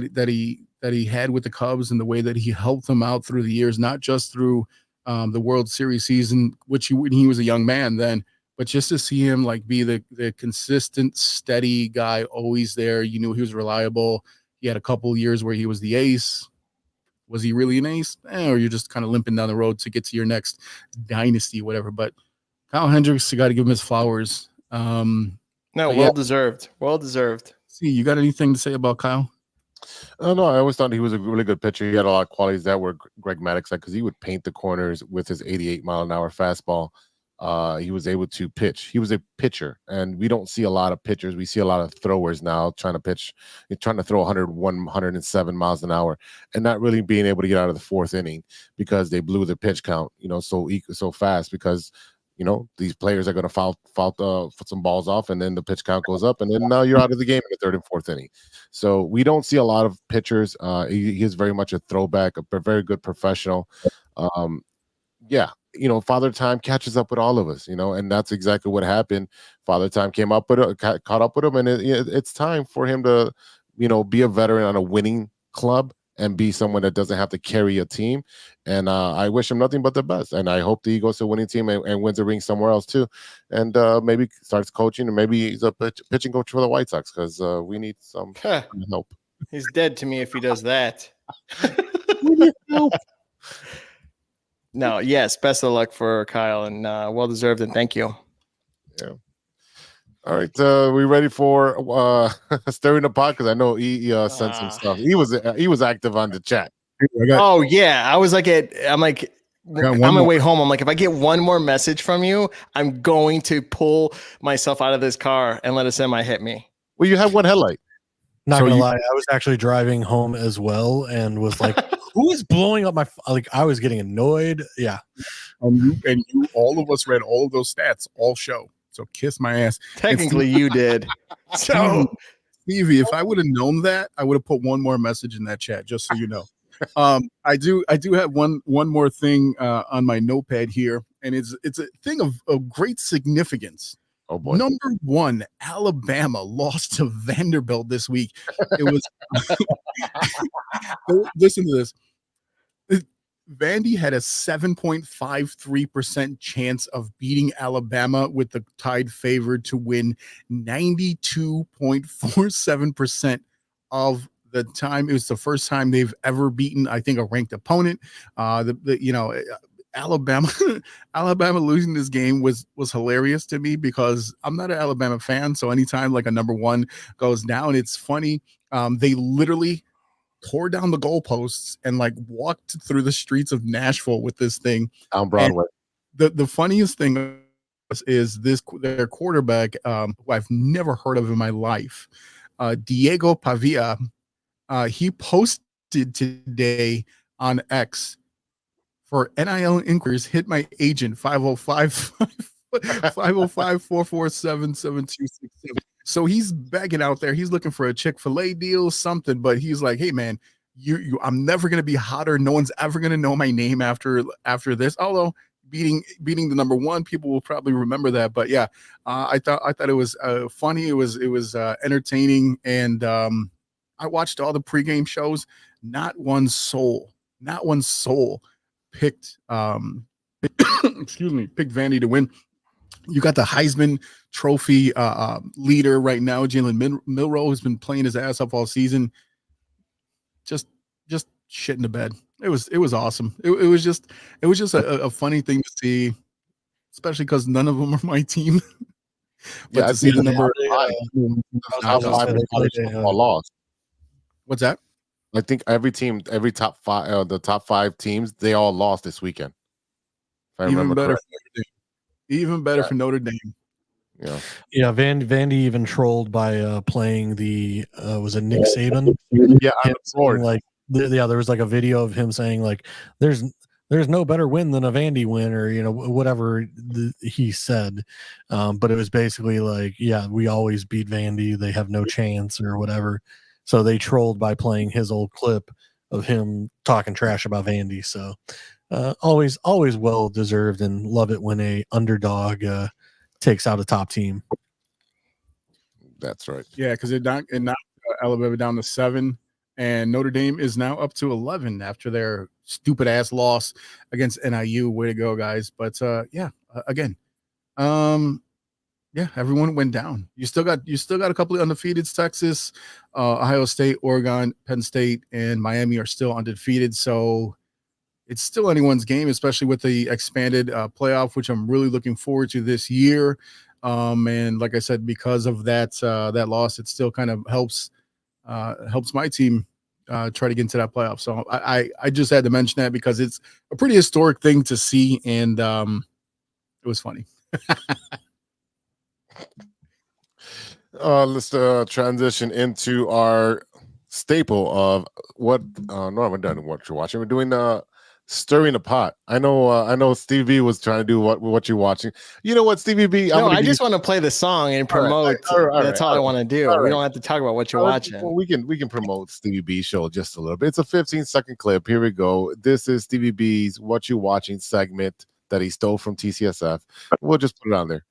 Speaker 5: that he had with the Cubs and the way that he helped them out through the years, not just through the World Series season, which he was a young man then. But just to see him be the consistent, steady guy, always there. You knew he was reliable. He had a couple of years where he was the ace. Was he really an ace? Or you're just kind of limping down the road to get to your next dynasty, whatever. But Kyle Hendricks, you got to give him his flowers.
Speaker 4: Deserved. Well deserved.
Speaker 5: See, you got anything to say about Kyle?
Speaker 3: No, I always thought he was a really good pitcher. He had a lot of qualities that were Greg Maddux like, because he would paint the corners with his 88-mile-an-hour fastball. He was able to pitch. He was a pitcher, and we don't see a lot of pitchers. We see a lot of throwers now trying to pitch, trying to throw 101, 107 miles an hour, and not really being able to get out of the fourth inning because they blew the pitch count, so fast, because these players are going to foul some balls off, and then the pitch count goes up, and then now you're out of the game in the third and fourth inning. So we don't see a lot of pitchers. He is very much a throwback, a very good professional. Father Time catches up with all of us, and that's exactly what happened. Father Time caught up with him, and it's time for him to, be a veteran on a winning club and be someone that doesn't have to carry a team. And I wish him nothing but the best. And I hope that he goes to a winning team and wins a ring somewhere else too. And maybe starts coaching, and maybe he's a pitching coach for the White Sox, because we need some help.
Speaker 4: He's dead to me if he does that. No, yes, best of luck for Kyle, and well deserved, and thank you.
Speaker 3: Yeah. All right, we ready for stirring the pot? Because I know he sent some stuff. He was active on the chat.
Speaker 4: Oh yeah, I was like, I'm on my way home. I'm like, if I get one more message from you, I'm going to pull myself out of this car and let a semi hit me.
Speaker 3: Well, you have one headlight.
Speaker 6: Not gonna lie, I was actually driving home as well, and was like, "Who is blowing up my?" I was getting annoyed. Yeah,
Speaker 5: you, all of us read all of those stats, all show. So kiss my ass.
Speaker 4: Technically, you did. So,
Speaker 5: Stevie, if I would have known that, I would have put one more message in that chat, just so you know. I do have one more thing on my notepad here, and it's a thing of great significance.
Speaker 3: Oh boy.
Speaker 5: Number 1, Alabama lost to Vanderbilt this week. It was listen to this. Vandy had a 7.53% chance of beating Alabama, with the Tide favored to win 92.47% of the time. It was the first time they've ever beaten, I think, a ranked opponent. Alabama losing this game was hilarious to me, because I'm not an Alabama fan. So anytime a number 1 goes down, it's funny. They literally tore down the goalposts and walked through the streets of Nashville with this thing
Speaker 3: on Broadway.
Speaker 5: And the funniest thing is their quarterback, who I've never heard of in my life, Diego Pavia. He posted did today on X for NIL inquiries. Hit my agent 505-447-7267. So he's begging out there. He's looking for a Chick-fil-A deal, something. But he's like, hey man, I'm never gonna be hotter. No one's ever gonna know my name after this. Although beating the number one, people will probably remember that. But yeah, I thought it was funny. It was entertaining, and I watched all the pregame shows. Not one soul picked excuse me, picked Vandy to win. You got the Heisman Trophy leader right now, Jalen Milroe, has been playing his ass off all season. Just shit in the bed. It was awesome. It was just a funny thing to see, especially because none of them are my team. But
Speaker 3: Yeah,
Speaker 5: to see the number
Speaker 3: lost.
Speaker 5: What's that?
Speaker 3: I think every top five, the top 5 teams, they all lost this weekend. If I
Speaker 5: Even
Speaker 3: remember
Speaker 5: better
Speaker 3: correctly.
Speaker 5: for Notre Dame. Even better for Notre Dame.
Speaker 6: Yeah, Vandy even trolled by playing the was it Nick Saban?
Speaker 3: Yeah, I'm
Speaker 6: Him
Speaker 3: bored.
Speaker 6: saying, like there was like a video of him saying like there's no better win than a Vandy win, or whatever he said, but it was basically like, yeah, we always beat Vandy, they have no chance or whatever. So they trolled by playing his old clip of him talking trash about Vandy. So always well deserved, and love it when a underdog takes out a top team.
Speaker 3: That's right.
Speaker 5: Yeah, because it knocked Alabama down to 7, and Notre Dame is now up to 11 after their stupid ass loss against NIU. Way to go, guys! But again, everyone went down. You still got a couple of undefeateds. Texas, Ohio State, Oregon, Penn State, and Miami are still undefeated. So it's still anyone's game, especially with the expanded playoff, which I'm really looking forward to this year. And like I said, because of that loss, it still kind of helps my team try to get into that playoff. So I just had to mention that because it's a pretty historic thing to see, and it was funny.
Speaker 3: Let's transition into our staple of what we're done what you're watching. We're doing stirring the pot. I know Steve B was trying to do what you're watching. You know what, Stevie B?
Speaker 4: I just want to play the song and promote. That's all I want to do. We don't have to talk about what you're watching.
Speaker 3: Well, we can promote Stevie B's show just a little bit. It's a 15-second clip. Here we go. This is Stevie B's What You Watching segment that he stole from TCSF. We'll just put it on there.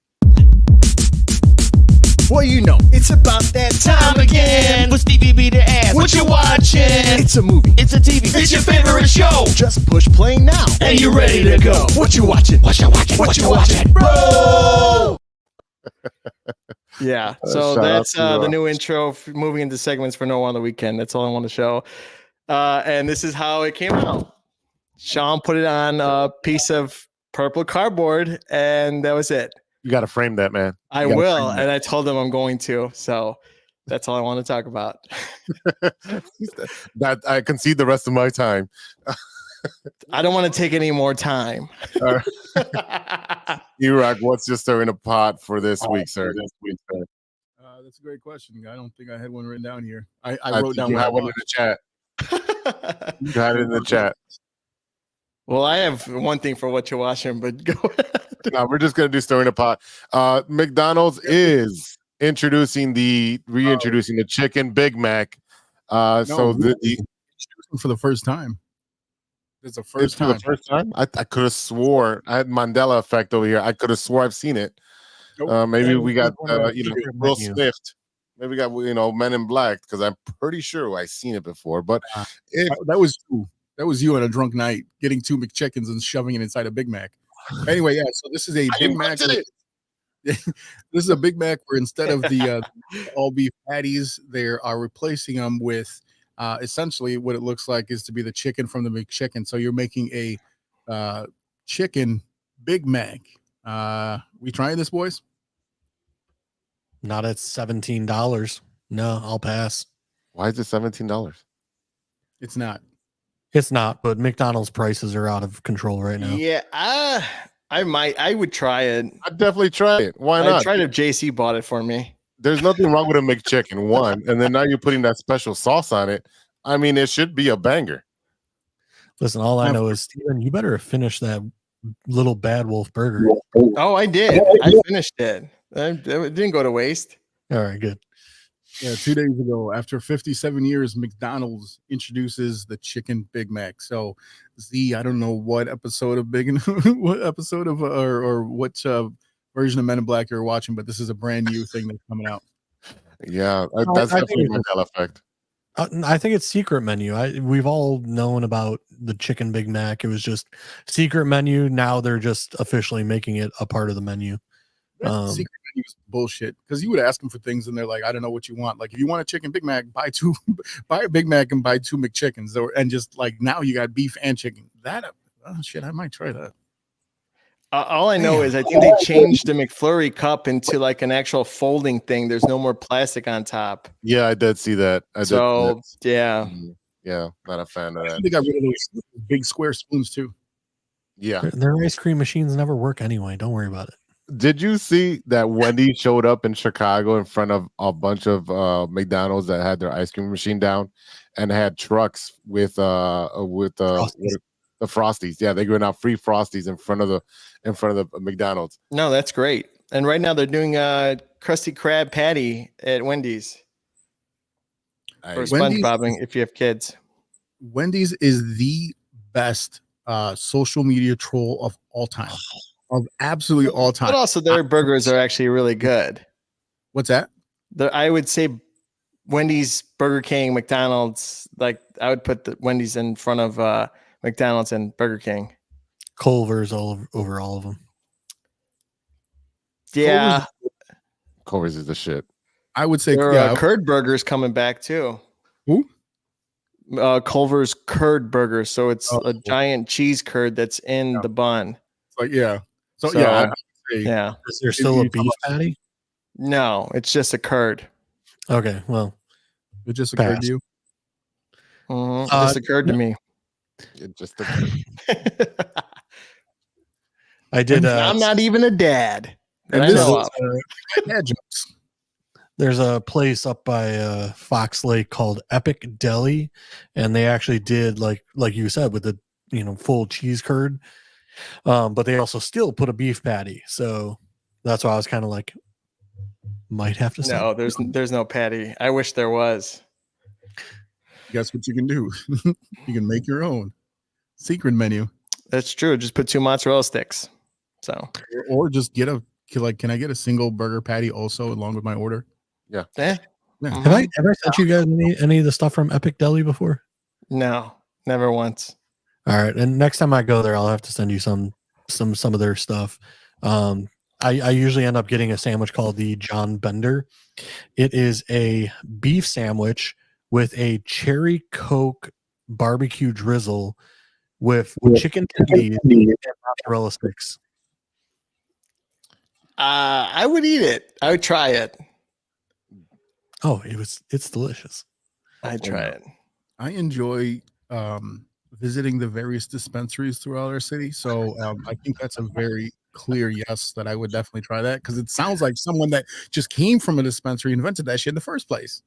Speaker 8: Well, it's about that time again for Stevie B to ask what you watching. It's a movie, it's a TV, it's your favorite show. Just push play now, and you're ready to go. What you watching? What you watching, bro?
Speaker 4: Yeah, so that's the new intro, moving into segments for No on the Weekend. That's all I want to show. And this is how it came out. Sean put it on a piece of purple cardboard, and that was it.
Speaker 3: You got to frame that, man.
Speaker 4: I will, and I told him I'm going to. So that's all I want to talk about.
Speaker 3: That I concede the rest of my time.
Speaker 4: I don't want to take any more time.
Speaker 3: E-Rock, what's your stirring the pot for this week, sir?
Speaker 5: That's a great question. I don't think I had one written down here. I wrote down
Speaker 3: one in the chat. You got it in the chat.
Speaker 4: Well, I have one thing for what you're watching, but go ahead.
Speaker 3: No, we're just gonna do stirring the pot. McDonald's is reintroducing the chicken Big Mac. For
Speaker 5: the first time. It's the first time.
Speaker 3: For the first time. I could have swore I had Mandela effect over here. I could have swore I've seen it.
Speaker 5: Nope.
Speaker 3: Maybe we got Will Smith. Maybe we got Men in Black, because I'm pretty sure I've seen it before. But
Speaker 5: that was you on a drunk night getting 2 McChickens and shoving it inside a Big Mac. Anyway, yeah. So this is a Big Mac. This is a Big Mac where instead of the all beef patties, they are replacing them with essentially what it looks like is to be the chicken from the McChicken. So you're making a chicken Big Mac. We trying this, boys?
Speaker 6: Not at $17. No, I'll pass.
Speaker 3: Why is it $17?
Speaker 5: It's not.
Speaker 6: It's not, but McDonald's prices are out of control right now.
Speaker 4: Yeah, I would try it.
Speaker 3: I'd definitely try it. Why not?
Speaker 4: I tried if JC bought it for me.
Speaker 3: There's nothing wrong with a McChicken, one, and then now you're putting that special sauce on it. I mean, it should be a banger.
Speaker 6: Listen, all I know is, Steven, you better finish that little Bad Wolf burger.
Speaker 4: Oh, I did. I finished it. It didn't go to waste.
Speaker 6: All right, good.
Speaker 5: Yeah, 2 days ago, after 57 years, McDonald's introduces the Chicken Big Mac. So, Z, I don't know what episode of what episode of or what version of Men in Black you're watching, but this is a brand new thing that's coming out.
Speaker 3: Yeah, that's definitely Mandela effect.
Speaker 6: I think it's secret menu. We've all known about the Chicken Big Mac. It was just secret menu. Now they're just officially making it a part of the menu.
Speaker 5: Secret menu is bullshit because you would ask them for things and they're like, I don't know what you want. Like if you want a Chicken Big Mac, buy a Big Mac and buy 2 McChickens. And just like now you got beef and chicken. Shit, I might try that.
Speaker 4: All I know is I think they changed the McFlurry cup into like an actual folding thing. There's no more plastic on top.
Speaker 3: Yeah, I did see that.
Speaker 4: Yeah.
Speaker 3: Yeah, not a fan of that.
Speaker 5: They got rid of those big square spoons too.
Speaker 3: Yeah.
Speaker 6: Their ice cream machines never work anyway. Don't worry about it.
Speaker 3: Did you see that Wendy showed up in Chicago in front of a bunch of McDonald's that had their ice cream machine down and had trucks with the Frosties? Yeah, they're giving out free Frosties in front of the McDonald's.
Speaker 4: No, that's great. And right now they're doing a Krusty Krab patty at Wendy's. For SpongeBobbing if you have kids.
Speaker 5: Wendy's is the best social media troll of all time. Of absolutely all time.
Speaker 4: But also their burgers are actually really good.
Speaker 5: What's that?
Speaker 4: I would say Wendy's, Burger King, McDonald's, like I would put the Wendy's in front of McDonald's and Burger King.
Speaker 6: Culver's over all of them.
Speaker 4: Yeah.
Speaker 3: Culver's is the shit.
Speaker 5: I would say
Speaker 4: curd burgers coming back too.
Speaker 5: Who?
Speaker 4: Culver's curd burger. So it's a giant cheese curd that's in the bun.
Speaker 5: Like yeah. So
Speaker 4: yeah.
Speaker 6: Is there still a beef patty?
Speaker 4: No, it's just a curd.
Speaker 6: Okay, well,
Speaker 5: it just occurred to you.
Speaker 4: It just occurred to me.
Speaker 3: It just
Speaker 6: I did.
Speaker 4: I'm not even a dad.
Speaker 6: There's a place up by Fox Lake called Epic Deli, and they actually did like you said with the full cheese curd, but they also still put a beef patty. So that's why I was kind of like, might have to say.
Speaker 4: No, there's no patty. I wish there was.
Speaker 5: Guess what you can do? You can make your own secret menu.
Speaker 4: That's true. Just put 2 mozzarella sticks. So
Speaker 5: or just get can I get a single burger patty also along with my order?
Speaker 3: Yeah.
Speaker 6: Have I ever sent you guys any of the stuff from Epic Deli before?
Speaker 4: No, never once.
Speaker 6: All right, and next time I go there, I'll have to send you some of their stuff. I usually end up getting a sandwich called the John Bender. It is a beef sandwich with a cherry Coke barbecue drizzle with chicken tendies and mozzarella sticks.
Speaker 4: I would eat it. I would try it.
Speaker 6: Oh, it's delicious.
Speaker 4: I'd try it.
Speaker 5: I enjoy visiting the various dispensaries throughout our city. So I think that's a very clear yes that I would definitely try that because it sounds like someone that just came from a dispensary invented that shit in the first place.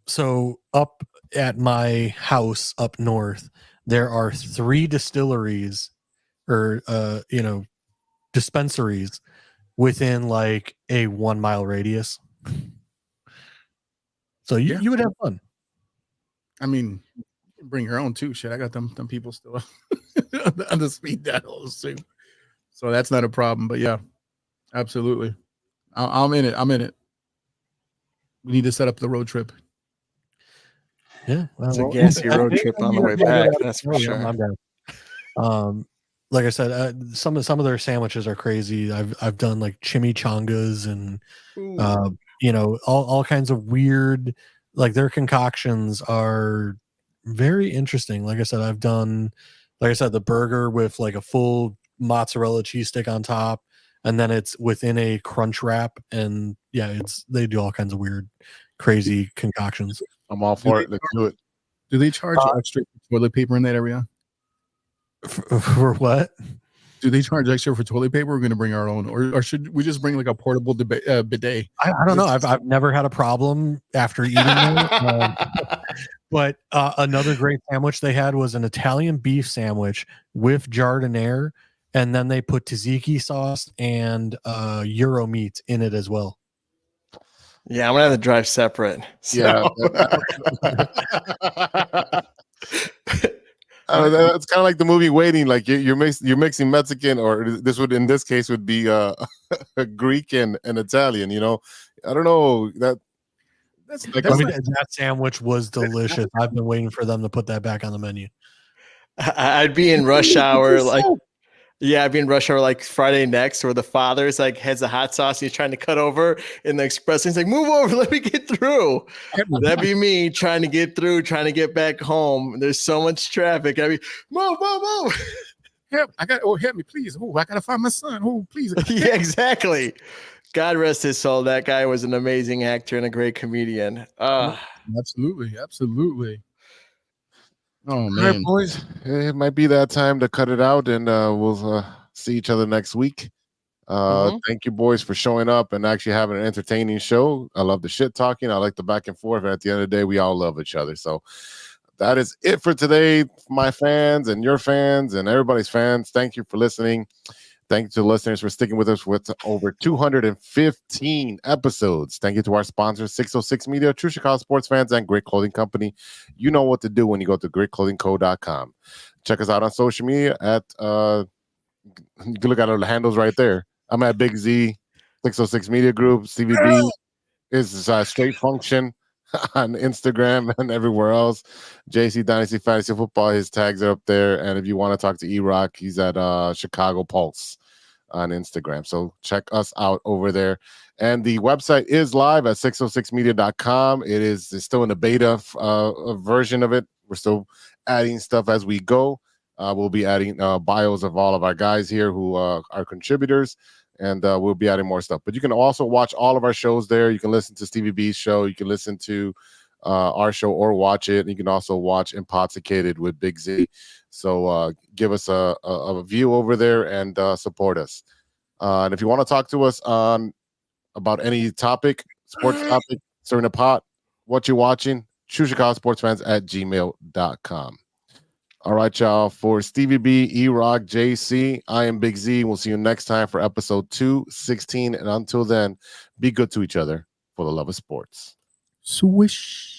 Speaker 6: So up at my house up north, there are 3 distilleries or dispensaries within like a 1 mile radius. So you would have fun.
Speaker 5: I mean, bring your own too. Shit, I got them people still on the speed dial too. So that's not a problem. But yeah, absolutely. I'm in it. We need to set up the road trip.
Speaker 6: Yeah,
Speaker 4: it's a gassy road trip on the way back. That's for sure.
Speaker 6: I'm down. Like I said, some of their sandwiches are crazy. I've done like chimichangas and all kinds of weird. Like their concoctions are very interesting. Like I said, I've done, the burger with like a full mozzarella cheese stick on top, and then it's within a crunch wrap, and they do all kinds of weird, crazy concoctions.
Speaker 3: I'm all for it. Let's do it.
Speaker 5: Do they charge extra for toilet paper in that area?
Speaker 6: For what?
Speaker 5: Do they charge extra for toilet paper? We're going to bring our own, or should we just bring like a portable bidet?
Speaker 6: I don't know. I've never had a problem after eating it. But another great sandwich they had was an Italian beef sandwich with giardiniera, and then they put tzatziki sauce and Euro meat in it as well.
Speaker 4: Yeah, I'm gonna have to drive separate. So.
Speaker 3: Yeah. It's kind of like the movie Waiting. Like you're mixing Mexican, or this would in this case would be Greek and Italian. You know, I don't know that.
Speaker 6: That sandwich was delicious. I've been waiting for them to put that back on the menu.
Speaker 4: I'd be in rush hour I'd be in rush hour like Friday next, where the father's like has the hot sauce and he's trying to cut over in the express. He's like, move over, let me get through. That'd be me trying to get through, trying to get back home. There's so much traffic. I'd be move.
Speaker 5: Help! Help me, please. Oh, I gotta find my son. Oh, please.
Speaker 4: Yeah, exactly. God rest his soul. That guy was an amazing actor and a great comedian.
Speaker 5: Absolutely. Oh man,
Speaker 3: all right, boys, it might be that time to cut it out, and we'll see each other next week. Thank you, boys, for showing up and actually having an entertaining show. I love the shit talking. I like the back and forth. And at the end of the day, we all love each other. So that is it for today, my fans and your fans and everybody's fans. Thank you for listening. Thank you to the listeners for sticking with us with over 215 episodes. Thank you to our sponsors, 606 Media, True Chicago Sports Fans, and Great Clothing Company. You know what to do when you go to greatclothingco.com. Check us out on social media at you can look at our handles right there. I'm at Big Z, 606 Media Group. CVB is Straight Function on Instagram and everywhere else. JC Dynasty Fantasy Football, his tags are up there. And if you want to talk to E-Rock, he's at Chicago Pulse on Instagram. So check us out over there. And the website is live at 606media.com. It's still in the beta version of it. We're still adding stuff as we go. We'll be adding bios of all of our guys here who are contributors. And we'll be adding more stuff. But you can also watch all of our shows there. You can listen to Stevie B's show. You can listen to our show or watch it. And you can also watch Intoxicated with Big Z. So give us a view over there and support us. And if you want to talk to us about any topic, sports topic, stirring the pot, what you're watching, TrueChicagoSportsFans@gmail.com. All right, y'all. For Stevie B, E-Rock, JC, I am Big Z. We'll see you next time for episode 216. And until then, be good to each other for the love of sports.
Speaker 5: Swish.